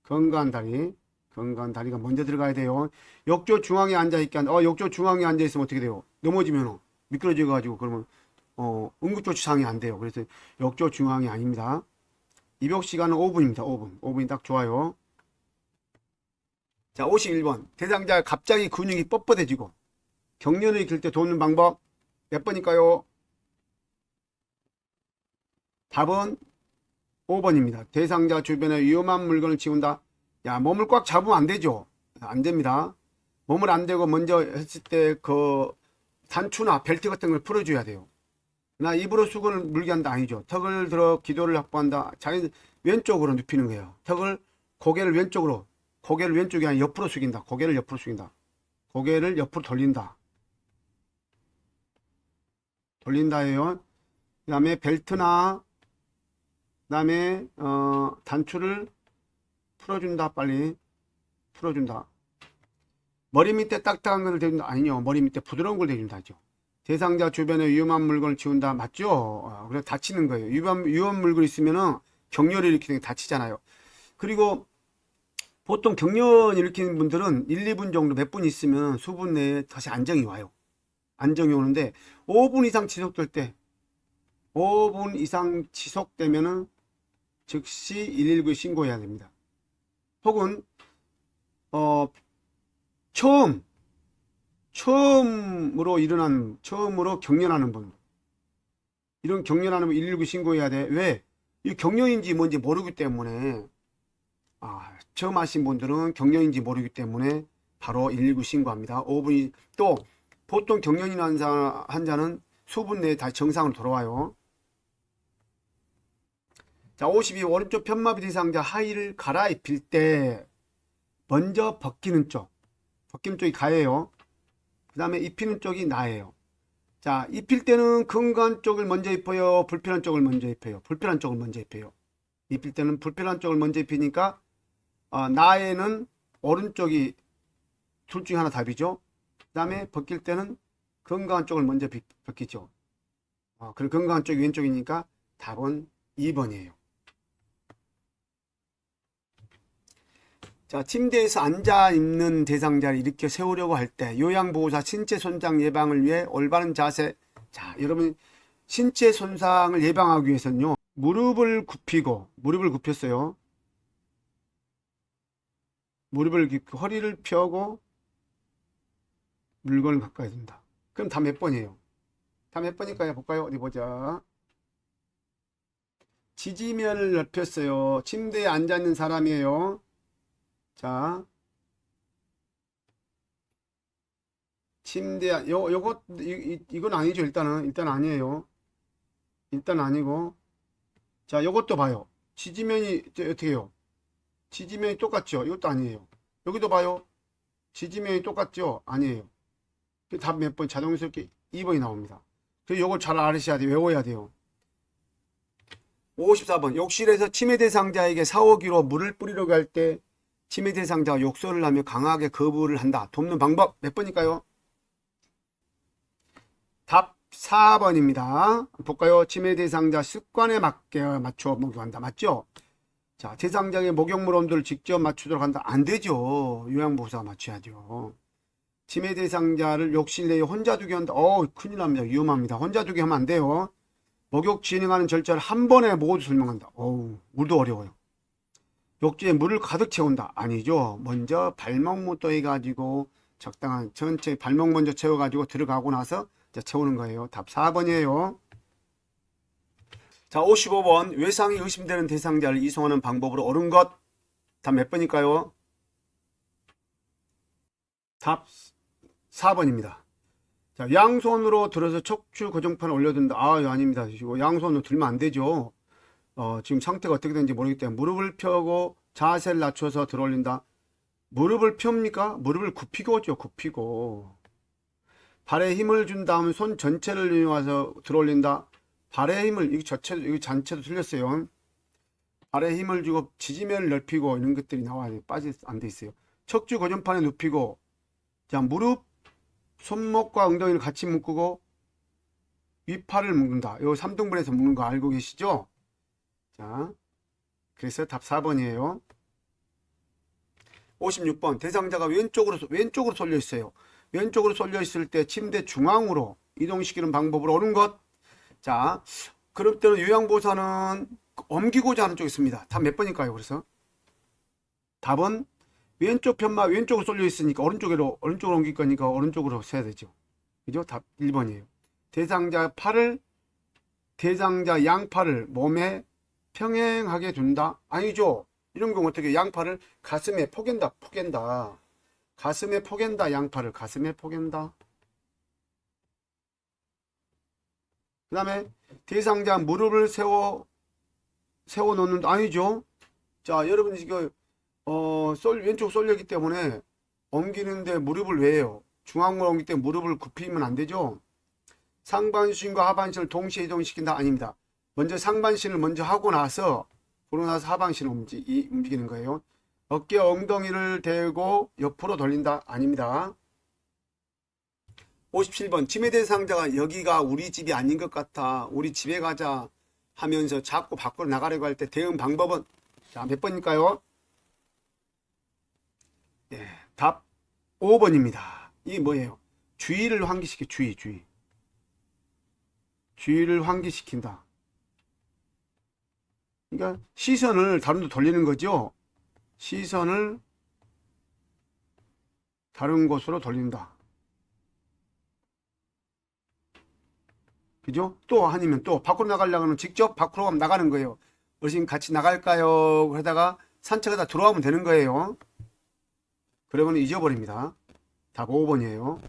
건강한 다리. 건강한 다리가 먼저 들어가야 돼요. 욕조 중앙에 앉아있게 한다. 욕조 중앙에 앉아있으면 어떻게 돼요? 넘어지면 미끄러져가지고 그러면 응급조치상이 안 돼요. 그래서 욕조 중앙이 아닙니다. 입욕 시간은 5분입니다. 5분. 5분이 딱 좋아요. 자, 51번. 대상자가 갑자기 근육이 뻣뻣해지고 경련을 일으킬 때 돕는 방법 몇 번일까요? 답은 5번입니다. 대상자 주변에 위험한 물건을 치운다. 야, 몸을 꽉 잡으면 안 되죠. 안 됩니다. 몸을 안 대고 먼저 했을 때 그 단추나 벨트 같은 걸 풀어줘야 돼요. 나 입으로 수건을 물게 한다 아니죠. 턱을 들어 기도를 확보한다. 자기 왼쪽으로 눕히는 거예요. 고개를 왼쪽이 아니라 옆으로 숙인다. 고개를 옆으로 숙인다. 고개를 옆으로 돌린다. 돌린다예요. 그 다음에 벨트나 그 다음에 단추를 풀어준다. 빨리 풀어준다. 머리 밑에 딱딱한 것을 대준다. 아니요. 머리 밑에 부드러운 걸 대준다 하죠. 대상자 주변에 위험한 물건을 치운다. 맞죠? 그래서 다치는 거예요. 위험한 물건이 있으면은 경련을 일으키는 게 다치잖아요. 그리고 보통 경련 일으키는 분들은 1, 2분 정도 몇 분 있으면 수분 내에 다시 안정이 와요. 안정이 오는데 5분 이상 지속될 때 5분 이상 지속되면은 즉시 119에 신고해야 됩니다. 혹은 처음으로 경련하는 분, 이런 경련하는 분 119 신고해야 돼. 왜? 이 경련인지 뭔지 모르기 때문에. 처음 하신 분들은 경련인지 모르기 때문에 바로 119 신고합니다. 5분이 또 보통 경련인 환자는 수분 내에 다시 정상으로 돌아와요. 자, 52 오른쪽 편마비 대상자 하의를 갈아입힐 때 먼저 벗기는 쪽이 가예요. 그 다음에 입히는 쪽이 나예요. 자, 입힐 때는 건강한 쪽을 먼저 입혀요? 불편한 쪽을 먼저 입혀요? 불편한 쪽을 먼저 입혀요. 입힐 때는 불편한 쪽을 먼저 입히니까 나에는 오른쪽이 둘 중에 하나 답이죠. 그 다음에 벗길 때는 건강한 쪽을 먼저 벗기죠. 그럼 건강한 쪽이 왼쪽이니까 답은 2번이에요. 자, 침대에서 앉아 있는 대상자를 일으켜 세우려고 할 때 요양보호사 신체 손상 예방을 위해 올바른 자세. 자, 여러분 신체 손상을 예방하기 위해서는요, 무릎을 굽혔어요. 무릎을 굽고 허리를 펴고 물건을 가까이 둔다. 그럼 다 몇 번이에요? 다 몇 번일까요? 볼까요? 어디 보자. 지지면을 넓혔어요. 침대에 앉아 있는 사람이에요. 자, 침대, 이건 아니죠. 일단 아니에요. 일단 아니고. 자, 요것도 봐요. 지지면이 어떻게 해요? 지지면이 똑같죠? 이것도 아니에요. 여기도 봐요. 지지면이 똑같죠? 아니에요. 답 몇 번? 자동스럽게 2번이 나옵니다. 그래서 요걸 잘 알으셔야 돼요. 외워야 돼요. 54번. 욕실에서 치매 대상자에게 샤워기로 물을 뿌리려고 할 때 치매 대상자가 욕설을 하며 강하게 거부를 한다. 돕는 방법 몇 번일까요? 답 4번입니다. 볼까요? 치매 대상자 습관에 맞게 맞춰 목욕한다. 맞죠? 자, 대상자의 목욕물 온도를 직접 맞추도록 한다. 안 되죠. 요양보호사가 맞춰야죠. 치매 대상자를 욕실 내에 혼자 두게 한다. 큰일 납니다. 위험합니다. 혼자 두게 하면 안 돼요. 목욕 진행하는 절차를 한 번에 모두 설명한다. 물도 어려워요. 욕조에 물을 가득 채운다. 아니죠. 먼저 발목부터 해가지고 적당한 전체 발목 먼저 채워가지고 들어가고 나서 이제 채우는 거예요. 답 4번이에요. 자, 55번. 외상이 의심되는 대상자를 이송하는 방법으로 옳은 것. 답 몇 번일까요? 답 4번입니다. 자, 양손으로 들어서 척추 고정판을 올려둔다. 아닙니다. 양손으로 들면 안 되죠. 지금 상태가 어떻게 되는지 모르기 때문에 무릎을 펴고 자세를 낮춰서 들어올린다. 무릎을 펴입니까? 무릎을 굽히고 오죠. 굽히고. 발에 힘을 준 다음 손 전체를 이용해서 들어올린다. 발의 힘을, 이거 전체도 틀렸어요. 발의 힘을 주고 지지면을 넓히고 이런 것들이 나와야 빠지 안 돼 있어요. 척추 고정판에 눕히고, 자, 무릎, 손목과 엉덩이를 같이 묶고 윗팔을 묶는다. 요 3등분해서 묶는 거 알고 계시죠? 자, 그래서 답 4번이에요. 56번 대상자가 왼쪽으로 쏠려 있어요. 왼쪽으로 쏠려 있을 때 침대 중앙으로 이동시키는 방법으로 오는 것. 자, 그럴 때는 요양보호사는 옮기고자 하는 쪽에 있습니다. 답 몇 번일까요? 그래서 답은 왼쪽 편마 왼쪽으로 쏠려 있으니까 오른쪽으로 옮길 거니까 오른쪽으로 써야 되죠. 그죠? 답 1번이에요. 대상자 양팔을 몸에 평행하게 둔다? 아니죠. 이런 경우 어떻게 양팔을 가슴에 포갠다. 가슴에 포갠다. 양팔을 가슴에 포갠다. 그 다음에 대상자 무릎을 세워 놓는다. 아니죠. 자, 여러분 지금 왼쪽 쏠려있기 때문에 옮기는데 무릎을 왜 해요? 중앙으로 옮길 때 무릎을 굽히면 안 되죠. 상반신과 하반신을 동시에 이동시킨다? 아닙니다. 먼저 상반신을 먼저 하고 나서 그러고 나서 하반신을 움직이는 거예요. 어깨 엉덩이를 대고 옆으로 돌린다? 아닙니다. 57번 침해 대상자가 여기가 우리 집이 아닌 것 같아. 우리 집에 가자 하면서 자꾸 밖으로 나가려고 할 때 대응 방법은? 자, 몇 번일까요? 네, 답 5번입니다. 이게 뭐예요? 주의를 환기시켜. 주의를 환기시킨다. 그러니까 시선을 다른 데 돌리는 거죠. 시선을 다른 곳으로 돌린다. 그죠? 또 아니면 또 밖으로 나가려고 하면 직접 밖으로 나가는 거예요. 어르신 같이 나갈까요? 그러다가 산책하다 들어가면 되는 거예요. 그러면 잊어버립니다. 답 5번이에요.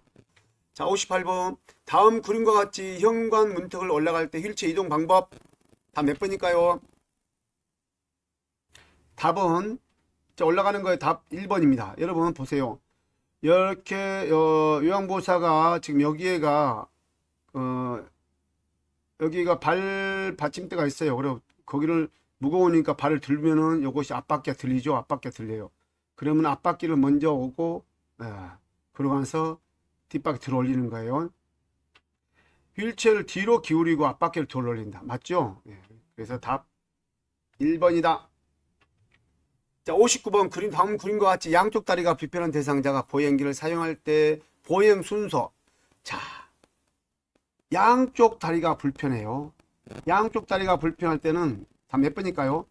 자, 58번 다음 그림과 같이 현관 문턱을 올라갈 때 휠체어 이동 방법. 답 몇 번일까요? 답은 올라가는 거에 답 1번입니다. 여러분 보세요. 이렇게 요양보호사가 지금 여기가 발 받침대가 있어요. 그리고 거기를 무거우니까 발을 들면은 이것이 앞바퀴가 들리죠. 앞바퀴가 들려요. 그러면 앞바퀴를 먼저 오고 그러고 나서 뒷바퀴 들어 올리는 거예요. 휠체어를 뒤로 기울이고 앞바퀴를 들어 올린다. 맞죠? 그래서 답 1번이다. 자, 59번 다음 그림과 같이 양쪽 다리가 불편한 대상자가 보행기를 사용할 때 보행 순서. 자, 양쪽 다리가 불편해요. 양쪽 다리가 불편할 때는 답 몇 번일까요?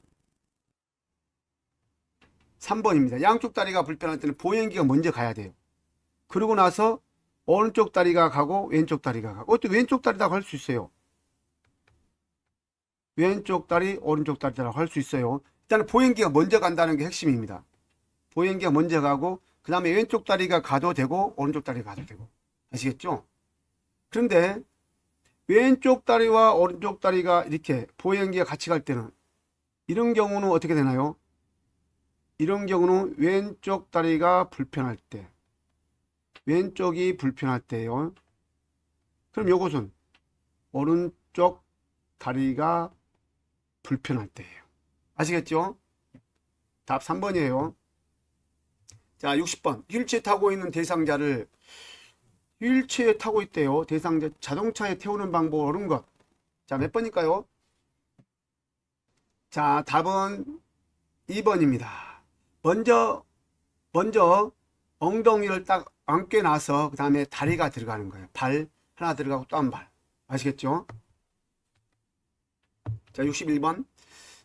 3번입니다. 양쪽 다리가 불편할 때는 보행기가 먼저 가야 돼요. 그러고 나서 오른쪽 다리가 가고 왼쪽 다리가 가고. 어떻게 왼쪽 다리라고 할 수 있어요? 왼쪽 다리, 오른쪽 다리라고 할 수 있어요. 일단은 보행기가 먼저 간다는 게 핵심입니다. 보행기가 먼저 가고 그 다음에 왼쪽 다리가 가도 되고 오른쪽 다리가 가도 되고. 아시겠죠? 그런데 왼쪽 다리와 오른쪽 다리가 이렇게 보행기가 같이 갈 때는 이런 경우는 어떻게 되나요? 이런 경우는 왼쪽 다리가 불편할 때, 왼쪽이 불편할 때요. 그럼 요것은 오른쪽 다리가 불편할 때예요. 아시겠죠? 답 3번이에요. 자, 60번 휠체어 타고 있는 대상자를 휠체어에 타고 있대요. 대상자 자동차에 태우는 방법 옳은 것. 자, 몇 번일까요? 자, 답은 2번입니다. 먼저 엉덩이를 딱 안게 나서 그 다음에 다리가 들어가는 거예요. 발 하나 들어가고 또 한 발. 아시겠죠? 자, 61번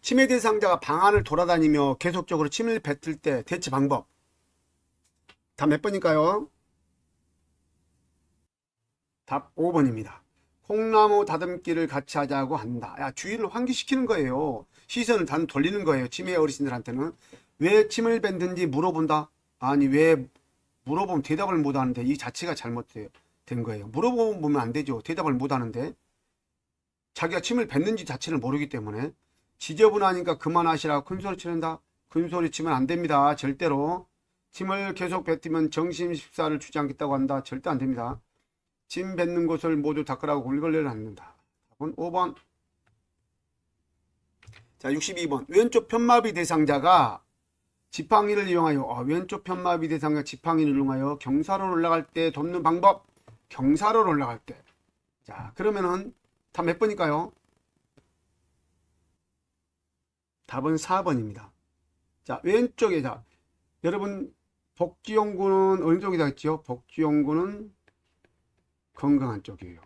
침해 대상자가 방 안을 돌아다니며 계속적으로 침을 뱉을 때 대처 방법. 답 몇 번일까요? 답 5번입니다. 콩나무 다듬기를 같이 하자고 한다. 야, 주의를 환기시키는 거예요. 시선을 단 돌리는 거예요. 치매 어르신들한테는. 왜 침을 뱉는지 물어본다. 아니, 왜 물어보면 대답을 못하는데 이 자체가 잘못된 거예요. 물어보면 안 되죠. 대답을 못하는데 자기가 침을 뱉는지 자체를 모르기 때문에. 지저분하니까 그만하시라고 큰소리 치는다. 큰소리 치면 안 됩니다. 절대로. 침을 계속 뱉으면 정신 식사를 주지 않겠다고 한다. 절대 안 됩니다. 침 뱉는 곳을 모두 닦으라고 굴걸레를 않는다. 답은 5번. 자, 62번. 왼쪽 편마비 대상자가 지팡이를 이용하여 왼쪽 편마비 대상자 지팡이를 이용하여 경사로를 올라갈 때 돕는 방법. 경사로를 올라갈 때. 자, 그러면은 답 몇 번일까요? 답은 4번입니다. 자, 왼쪽에 자, 여러분 복지연구는 어느 쪽이다 했죠? 복지연구는 건강한 쪽이에요.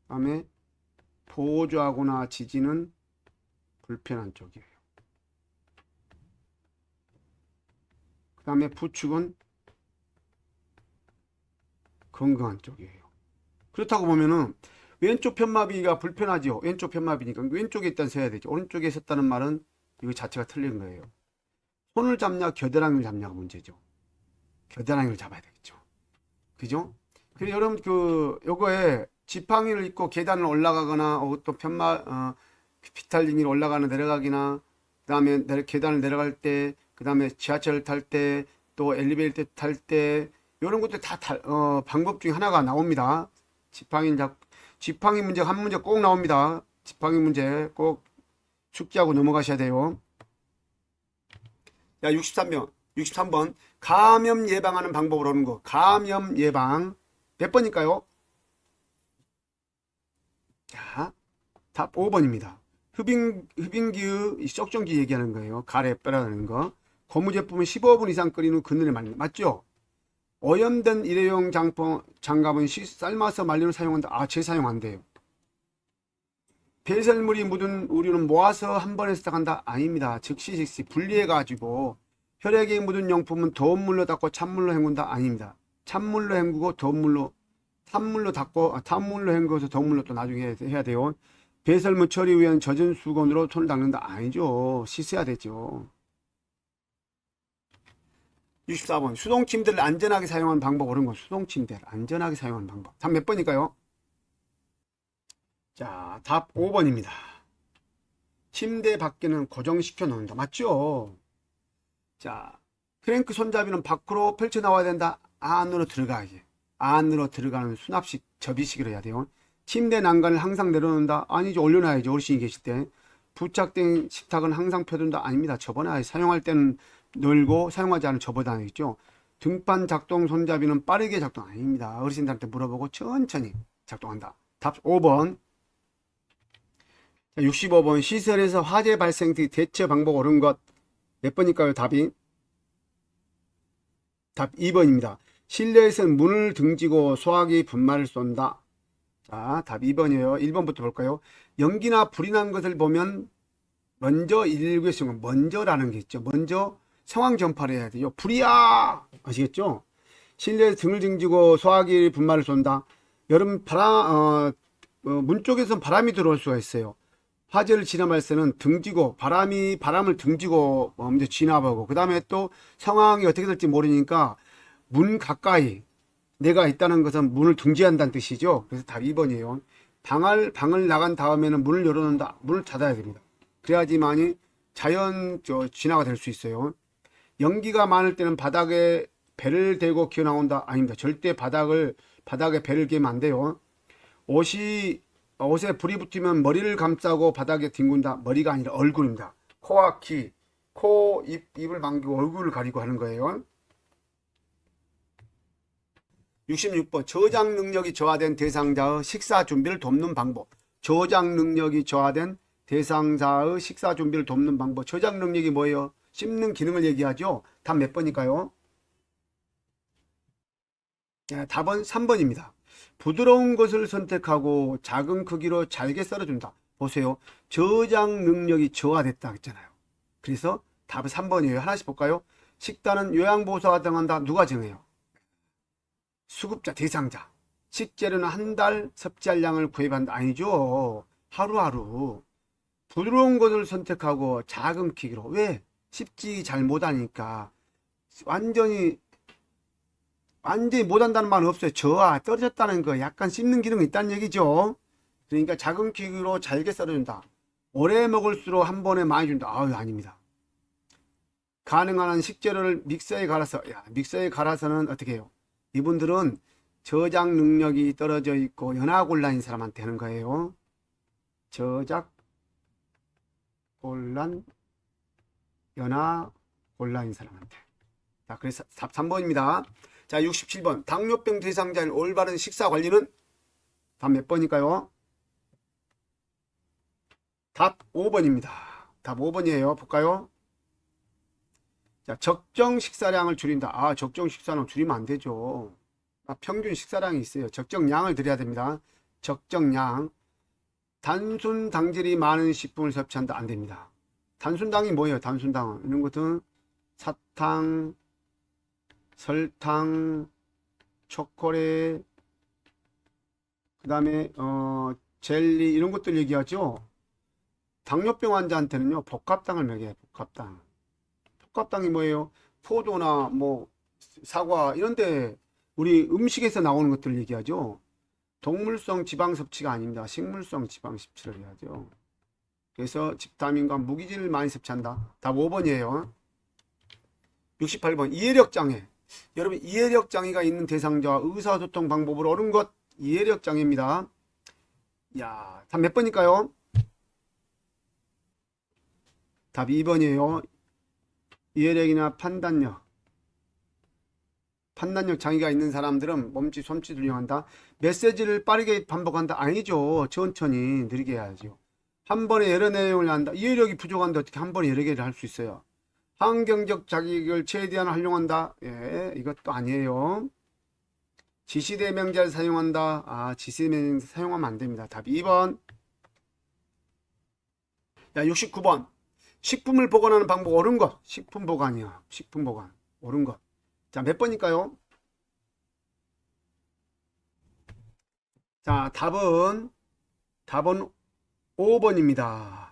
다음에 보조하거나 지지는 불편한 쪽이에요. 그 다음에 부축은 건강한 쪽이에요. 그렇다고 보면은 왼쪽 편마비가 불편하죠. 왼쪽 편마비니까 왼쪽에 있다는 써야 되죠. 오른쪽에 있었다는 말은 이거 자체가 틀린 거예요. 손을 잡냐 겨드랑이를 잡냐가 문제죠. 겨드랑이를 잡아야 되겠죠. 그죠? 그래서 여러분 요거에 지팡이를 입고 계단을 올라가거나 또 피탈링이 올라가나 내려가기나 그 다음에 계단을 내려갈 때 그 다음에 지하철을 탈 때 또 엘리베이터 탈 때 이런 것들 다 방법 중에 하나가 나옵니다. 지팡이 문제 한 문제 꼭 나옵니다. 지팡이 문제 꼭 숙지하고 넘어가셔야 돼요. 자, 63번 감염 예방하는 방법으로 하는 거. 감염 예방 몇 번일까요? 자, 답 5번입니다. 흡인기의 썩전기 얘기하는 거예요. 가래 빼라는 거. 고무 제품은 15분 이상 끓인 후 그늘에 말린다. 맞죠? 오염된 일회용 장갑은 삶아서 말린 후 사용한다. 재사용한대요. 배설물이 묻은 우유는 모아서 한 번에 세탁한다. 아닙니다. 즉시 분리해가지고 혈액에 묻은 용품은 더운 물로 닦고 찬물로 헹군다. 아닙니다. 찬물로 헹구고 더운 물로 찬물로 닦고 찬물로 헹궈서 더운 물로 또 나중에 해야 돼요. 배설물 처리 위한 젖은 수건으로 손을 닦는다. 아니죠. 씻어야 되죠. 64번 수동침대를 안전하게 사용하는 방법. 옳은 건 수동침대를 안전하게 사용하는 방법. 답 몇 번일까요? 자, 답 5번입니다. 침대 밖에는 고정시켜 놓는다. 맞죠? 자, 크랭크 손잡이는 밖으로 펼쳐 나와야 된다. 안으로 들어가야지. 안으로 들어가는 수납식 접이식으로 해야 돼요. 침대 난간을 항상 내려놓는다. 아니죠. 올려놔야죠. 어르신이 계실 때. 부착된 식탁은 항상 펴둔다. 아닙니다. 접어놔야지. 사용할 때는 늘고 사용하지 않으면 접어다니겠죠. 등판 작동 손잡이는 빠르게 작동. 아닙니다. 어르신들한테 물어보고 천천히 작동한다. 답 5번. 자, 65번 시설에서 화재 발생 시 대처 방법 옳은 것 몇 번일까요? 답이 답 2번입니다. 실내에서는 문을 등지고 소화기 분말을 쏜다. 자, 답 2번이에요. 1번부터 볼까요? 연기나 불이 난 것을 보면 먼저 119에 먼저라는 게 있죠. 먼저 상황 전파를 해야 돼요. 불이야! 아시겠죠? 실내에서 등을 등지고 소화기 분말을 쏜다. 여러분 문 쪽에서 바람이 들어올 수가 있어요. 화재를 진압할 때는 등지고 바람을 등지고 먼저 진압하고 그 다음에 또 상황이 어떻게 될지 모르니까 문 가까이 내가 있다는 것은 문을 등지한다는 뜻이죠. 그래서 답 2번이에요. 방을 나간 다음에는 문을 열어놓는다. 문을 닫아야 됩니다. 그래야지만이 자연 진화가 될 수 있어요. 연기가 많을 때는 바닥에 배를 대고 기어 나온다. 아닙니다. 절대 바닥에 배를 기면 안 돼요. 옷에 불이 붙으면 머리를 감싸고 바닥에 뒹군다. 머리가 아니라 얼굴입니다. 코와 귀, 입을 망기고 얼굴을 가리고 하는 거예요. 66번 저장 능력이 저하된 대상자의 식사 준비를 돕는 방법. 저장 능력이 저하된 대상자의 식사 준비를 돕는 방법. 저장 능력이 뭐예요? 씹는 기능을 얘기하죠. 답 몇 번일까요? 네, 답은 3번입니다. 부드러운 것을 선택하고 작은 크기로 잘게 썰어준다. 보세요. 저장 능력이 저하됐다 했잖아요. 그래서 답은 3번이에요. 하나씩 볼까요? 식단은 요양보호사가 정한다. 누가 정해요? 수급자, 대상자. 식재료는 한 달 섭취할 양을 구입한다. 아니죠. 하루하루. 부드러운 것을 선택하고 작은 크기로. 왜? 씹지 잘 못하니까. 완전히 못한다는 말은 없어요. 저하, 떨어졌다는 거, 약간 씹는 기능이 있다는 얘기죠. 그러니까 작은 크기로 잘게 썰어준다. 오래 먹을수록 한 번에 많이 준다. 아닙니다. 가능한 한 식재료를 믹서에 갈아서는 어떻게 해요? 이분들은 저장 능력이 떨어져 있고 연화곤란인 사람한테 하는 거예요. 저작 곤란, 연하 곤란인 사람한테. 자, 그래서 답 3번입니다. 자, 67번. 당뇨병 대상자의 올바른 식사 관리는 답 몇 번일까요? 답 5번입니다. 답 5번이에요. 볼까요? 자, 적정 식사량을 줄인다. 아, 적정 식사량 줄이면 안 되죠. 평균 식사량이 있어요. 적정량을 드려야 됩니다. 적정량. 단순 당질이 많은 식품을 섭취한다. 안 됩니다. 단순당이 뭐예요? 단순당은 이런 것들은 사탕, 설탕, 초콜릿, 그 다음에 젤리 이런 것들 얘기하죠. 당뇨병 환자한테는요 복합당을 먹여요. 복합당. 복합당이 뭐예요? 포도나 뭐 사과 이런데 우리 음식에서 나오는 것들을 얘기하죠. 동물성 지방 섭취가 아닙니다. 식물성 지방 섭취를 해야죠. 그래서 비타민과 무기질을 많이 섭취한다. 답 5번이에요. 68번 이해력 장애. 여러분 이해력 장애가 있는 대상자와 의사소통 방법을 옳은 것 이해력 장애입니다. 야, 답 몇 번일까요? 답 2번이에요. 이해력이나 판단력 장애가 있는 사람들은 몸짓, 손짓을 이용한다. 메시지를 빠르게 반복한다. 아니죠. 천천히 느리게 해야죠. 한 번에 여러 내용을 한다. 이해력이 부족한데 어떻게 한 번에 여러 개를 할 수 있어요? 환경적 자격을 최대한 활용한다. 예, 이것도 아니에요. 지시대명자를 사용한다. 아, 지시대명자 사용하면 안 됩니다. 답 2번. 야, 69번. 식품을 보관하는 방법 옳은 것. 식품 보관이요. 식품 보관. 옳은 것. 자, 몇 번일까요? 자, 답은 5번입니다.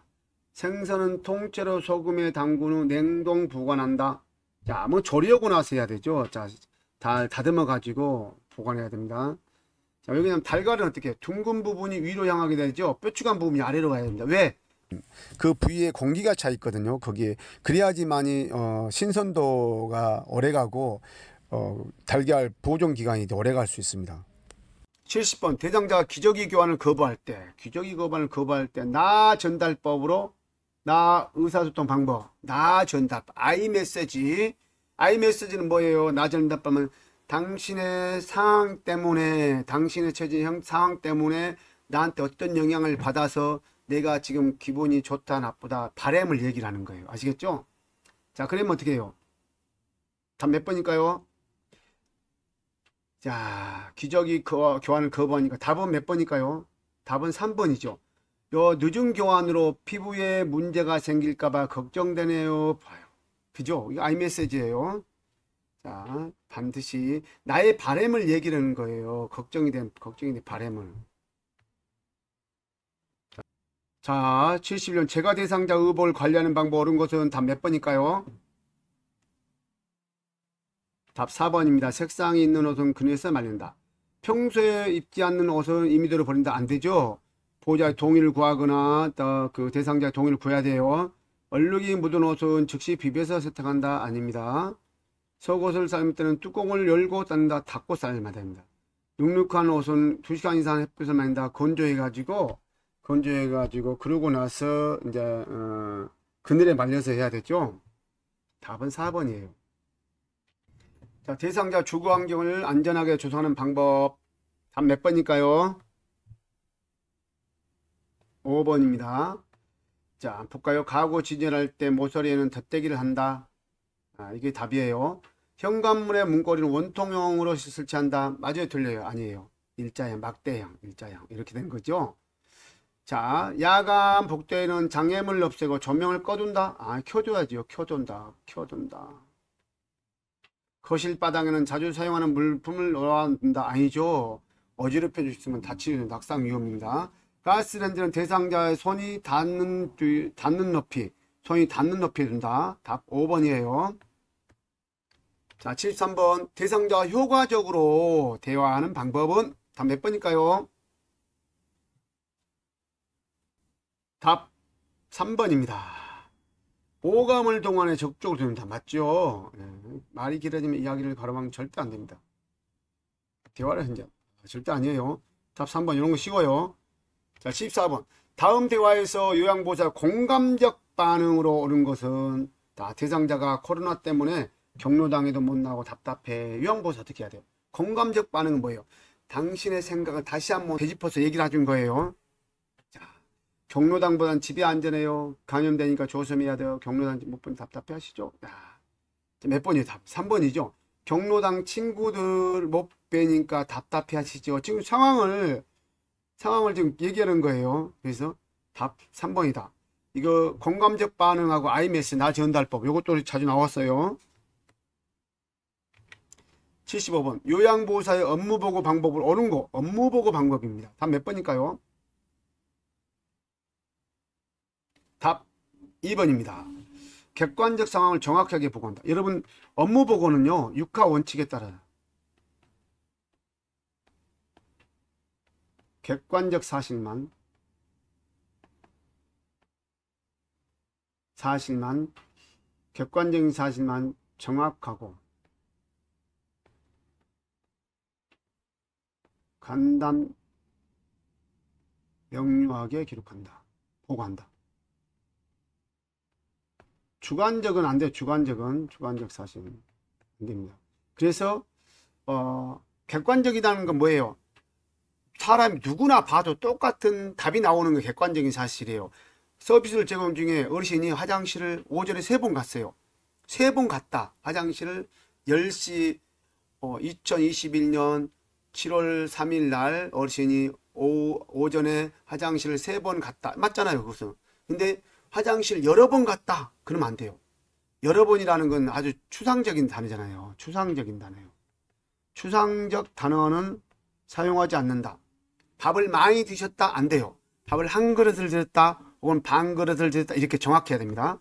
생선은 통째로 소금에 담근 후 냉동 보관한다. 자, 뭐 조리하고 나서 해야 되죠. 자, 다듬어 가지고 보관해야 됩니다. 자, 여기는 달걀은 어떻게 둥근 부분이 위로 향하게 되죠. 뾰족한 부분이 아래로 가야 됩니다. 왜? 그 부위에 공기가 차 있거든요. 거기에 그래야지만이 신선도가 오래가고 달걀 보존 기간이 오래 갈 수 있습니다. 70번 대상자가 기저귀 교환을 거부할 때 나 전달법으로 나 의사소통 방법 나 전달 아이메시지는 뭐예요? 나 전달법은 당신의 상황 때문에 당신의 처진 상황 때문에 나한테 어떤 영향을 받아서 내가 지금 기분이 좋다 나쁘다 바램을 얘기를 하는 거예요. 아시겠죠? 자, 그러면 어떻게 해요? 답 몇 번일까요? 자, 기저귀 교환을 거부하니까 답은 몇 번일까요? 답은 3번이죠. 요 늦은 교환으로 피부에 문제가 생길까봐 걱정되네요. 봐요. 그죠? 이거 아이메시지예요. 자, 반드시 나의 바램을 얘기를 하는 거예요. 걱정이 된 바램을. 자, 71년 재가 대상자 의복을 관리하는 방법 옳은 것은 답 몇 번일까요? 답 4번입니다. 색상이 있는 옷은 그늘에서 말린다. 평소에 입지 않는 옷은 임의대로 버린다. 안 되죠. 보호자의 동의를 구하거나 또 그 대상자의 동의를 구해야 돼요. 얼룩이 묻은 옷은 즉시 비벼서 세탁한다. 아닙니다. 속옷을 삶을 때는 뚜껑을 열고 삶는다. 닫고 삶아야 됩니다. 눅눅한 옷은 2시간 이상 햇빛을 말린다. 건조해가지고 그러고 나서 이제 그늘에 말려서 해야 되죠. 답은 4번이에요. 자, 대상자 주거 환경을 안전하게 조성하는 방법 답 몇 번일까요? 5번입니다. 자, 볼까요? 가구 진열할 때 모서리에는 덧대기를 한다. 아, 이게 답이에요. 현관문의 문고리는 원통형으로 설치한다. 맞아요, 틀려요? 아니에요. 일자형, 막대형, 일자형 이렇게 된 거죠. 자, 야간 복도에는 장애물을 없애고 조명을 꺼둔다. 아, 켜줘야지요. 켜둔다. 거실 바닥에는 자주 사용하는 물품을 놓아둔다. 아니죠. 어지럽혀 주시면 다치는 낙상 위험입니다. 가스레인지는 대상자의 손이 닿는 높이에 둔다. 답 5번이에요. 자, 73번 대상자와 효과적으로 대화하는 방법은 답 몇 번일까요? 답 3번입니다. 오감을 동안에 적극적으로 듣는다. 맞죠? 말이 길어지면 이야기를 가로막으면 절대 안 됩니다. 대화를 현재 절대 아니에요. 답 3번 이런 거 쉬워요. 자, 14번 다음 대화에서 요양보호사 공감적 반응으로 오는 것은 대상자가 코로나 때문에 경로당에도 못 나오고 답답해. 요양보호사 어떻게 해야 돼요? 공감적 반응은 뭐예요? 당신의 생각을 다시 한번 되짚어서 얘기를 해준 거예요. 자, 경로당보단 집이 안전해요. 감염되니까 조심해야 돼요. 경로당 못 보니 답답해 하시죠? 몇 번이에요? 답 3번이죠. 경로당 친구들 못 뵈니까 답답해 하시죠. 지금 상황을 지금 얘기하는 거예요. 그래서 답 3번이다. 이거 공감적 반응하고 IMS 나 전달법 이것도 자주 나왔어요. 75번 요양보호사의 업무보고 방법을 옳은 거 업무보고 방법입니다. 답 몇 번일까요? 답 2번입니다. 객관적 상황을 정확하게 보고한다. 여러분 업무보고는요 육하 원칙에 따라 객관적 사실만 객관적인 사실만 정확하고 간단 명료하게 기록한다. 보고한다. 주관적은 안 돼요. 주관적 사실은 안 됩니다. 그래서 객관적이라는 건 뭐예요? 사람이 누구나 봐도 똑같은 답이 나오는 게 객관적인 사실이에요. 서비스를 제공 중에 어르신이 화장실을 오전에 3번 갔어요. 3번 갔다. 화장실을 10시 2021년 7월 3일 날 어르신이 오전에 화장실을 3번 갔다. 맞잖아요. 그것은. 근데 화장실 여러 번 갔다. 그러면 안 돼요. 여러 번이라는 건 아주 추상적인 단어잖아요. 추상적인 단어예요. 추상적 단어는 사용하지 않는다. 밥을 많이 드셨다. 안 돼요. 밥을 한 그릇을 드셨다. 혹은 반 그릇을 드셨다. 이렇게 정확해야 됩니다.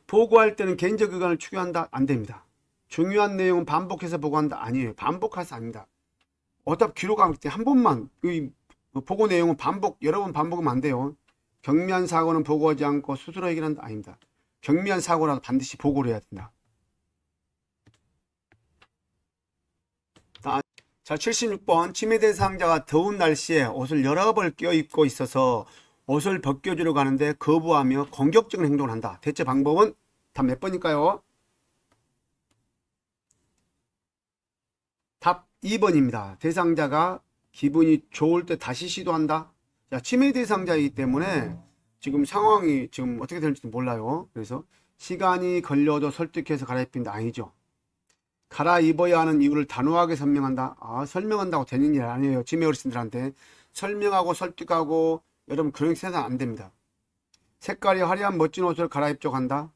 보고할 때는 개인적 의견을 추구한다. 안 됩니다. 중요한 내용은 반복해서 보고한다. 아니에요. 반복해서 아닙니다. 어차피 기록할 때 한 번만 보고 내용은 여러 번 반복하면 안 돼요. 경미한 사고는 보고하지 않고 스스로 해결한다. 아닙니다. 경미한 사고라도 반드시 보고를 해야 된다. 자, 76번 치매 대상자가 더운 날씨에 옷을 여러 벌 껴입고 있어서 옷을 벗겨주려고 하는데 거부하며 공격적인 행동을 한다. 대체 방법은 답 몇 번일까요? 답 2번입니다. 대상자가 기분이 좋을 때 다시 시도한다. 자, 치매 대상자이기 때문에 지금 상황이 지금 어떻게 될지도 몰라요. 그래서 시간이 걸려도 설득해서 갈아입힌다. 아니죠. 갈아입어야 하는 이유를 단호하게 설명한다. 설명한다고 되는 일 아니에요. 치매 어르신들한테 설명하고 설득하고 여러분 그런 세상 안 됩니다. 색깔이 화려한 멋진 옷을 갈아입자고 한다.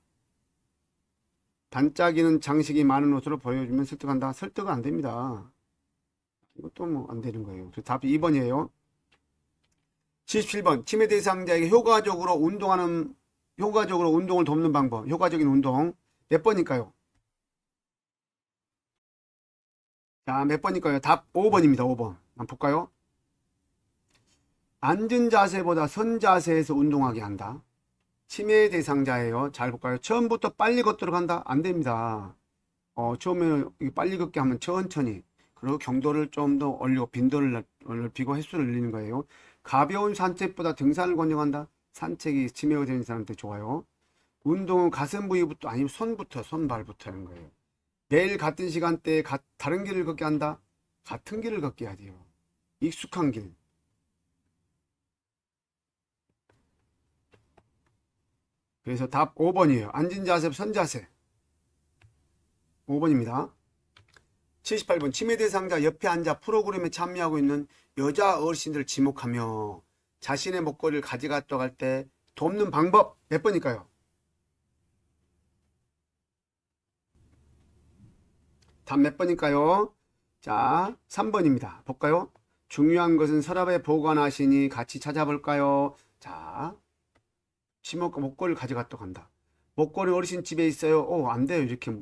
반짝이는 장식이 많은 옷으로 보여주면 설득한다. 설득은 안 됩니다. 이것도 뭐 안 되는 거예요. 그래서 답이 2번이에요. 77번 치매 대상자에게 효과적으로 운동을 돕는 방법. 효과적인 운동 몇 번일까요? 자, 몇 번일까요? 답 5번입니다. 5번. 한번 볼까요? 앉은 자세보다 선 자세에서 운동하게 한다. 치매 대상자예요. 잘 볼까요? 처음부터 빨리 걷도록 한다? 안 됩니다. 처음에는 빨리 걷게 하면 천천히, 그리고 경도를 좀 더 올리고 빈도를 넓히고 횟수를 늘리는 거예요. 가벼운 산책보다 등산을 권장한다. 산책이 치매가 되는 사람한테 좋아요. 운동은 가슴 부위부터 아니면 손발부터 하는 거예요. 매일 같은 시간대에 다른 길을 걷게 한다. 같은 길을 걷게 해야 돼요. 익숙한 길. 그래서 답 5번이에요. 앉은 자세, 선 자세. 5번입니다. 78번 치매 대상자 옆에 앉아 프로그램에 참여하고 있는 여자 어르신들을 지목하며 자신의 목걸이를 가져갔다 갈 때 돕는 방법 몇 번일까요? 답 몇 번일까요? 자, 3번입니다. 볼까요? 중요한 것은 서랍에 보관하시니 같이 찾아볼까요? 자, 목걸이를 가져갔다 간다. 목걸이 어르신 집에 있어요. 안 돼요. 이렇게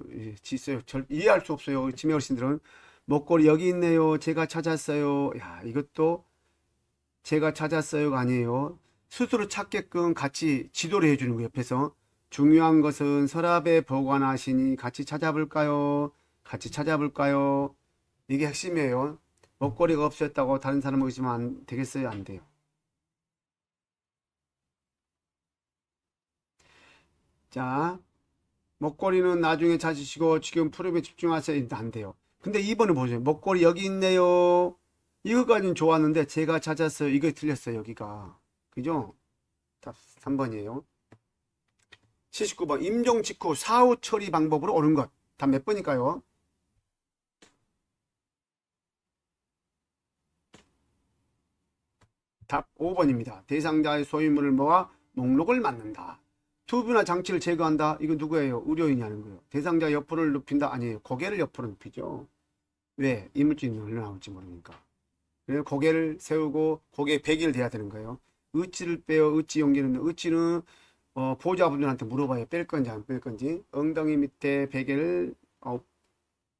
있어요. 이해할 수 없어요. 치매 어르신들은 목걸이 여기 있네요. 제가 찾았어요. 야, 이것도 제가 찾았어요가 아니에요. 스스로 찾게끔 같이 지도를 해주는 거예요. 옆에서 중요한 것은 서랍에 보관하시니 같이 찾아볼까요? 같이 찾아볼까요? 이게 핵심이에요. 먹거리가 없었다고 다른 사람 오시면 안 되겠어요? 안 돼요. 자, 먹거리는 나중에 찾으시고 지금 프로그램에 집중하세요. 안 돼요. 근데 2번을 보세요. 먹거리 여기 있네요. 이거까지는 좋았는데 제가 찾았어요. 이거 틀렸어요. 여기가. 그죠? 답 3번이에요. 79번 임종 직후 사후 처리 방법으로 옳은 것. 답 몇 번일까요? 답 5번입니다. 대상자의 소유물을 모아 목록을 만든다. 투부나 장치를 제거한다. 이거 누구예요? 의료인이 하는 거예요. 대상자 여포를 높인다. 아니에요. 고개를 옆으로 높이죠. 왜? 이물질이 흘러나올지 모르니까. 그래서 고개를 세우고 고개에 베개를 대야 되는 거예요. 의치를 빼요. 의치 용기는 의치는 보호자분들한테 물어봐요. 뺄 건지 안 뺄 건지. 엉덩이 밑에 베개를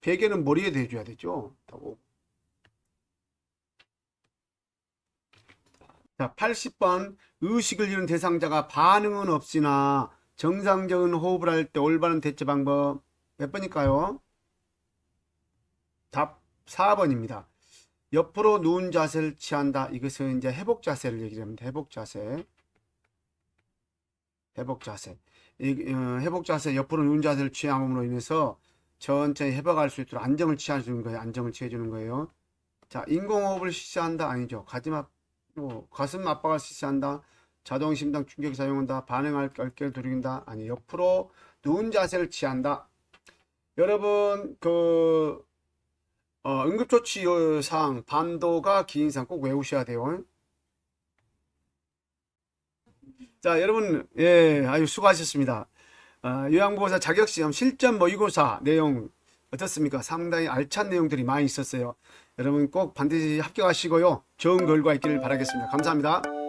베개는 머리에 대줘야 되죠. 자, 80번 의식을 잃은 대상자가 반응은 없으나 정상적인 호흡을 할 때 올바른 대처 방법 몇 번일까요? 답 4번입니다. 옆으로 누운 자세를 취한다. 이것은 이제 회복 자세를 얘기합니다. 회복 자세. 회복 자세. 회복 자세, 옆으로 누운 자세를 취함으로 인해서 천천히 회복할 수 있도록 안정을 취해주는 거예요. 안정을 취해주는 거예요. 자, 인공호흡을 실시한다. 아니죠. 가슴 압박을 실시한다. 자동 심장 충격기 사용한다. 반응할 결계를 두드린다. 아니, 옆으로 누운 자세를 취한다. 여러분 응급조치 사항 반도가 긴 이상 꼭 외우셔야 돼요. 자, 여러분, 예, 아유, 수고하셨습니다. 요양보호사 자격시험 실전 모의고사 내용 어떻습니까? 상당히 알찬 내용들이 많이 있었어요. 여러분 꼭 반드시 합격하시고요. 좋은 결과 있기를 바라겠습니다. 감사합니다.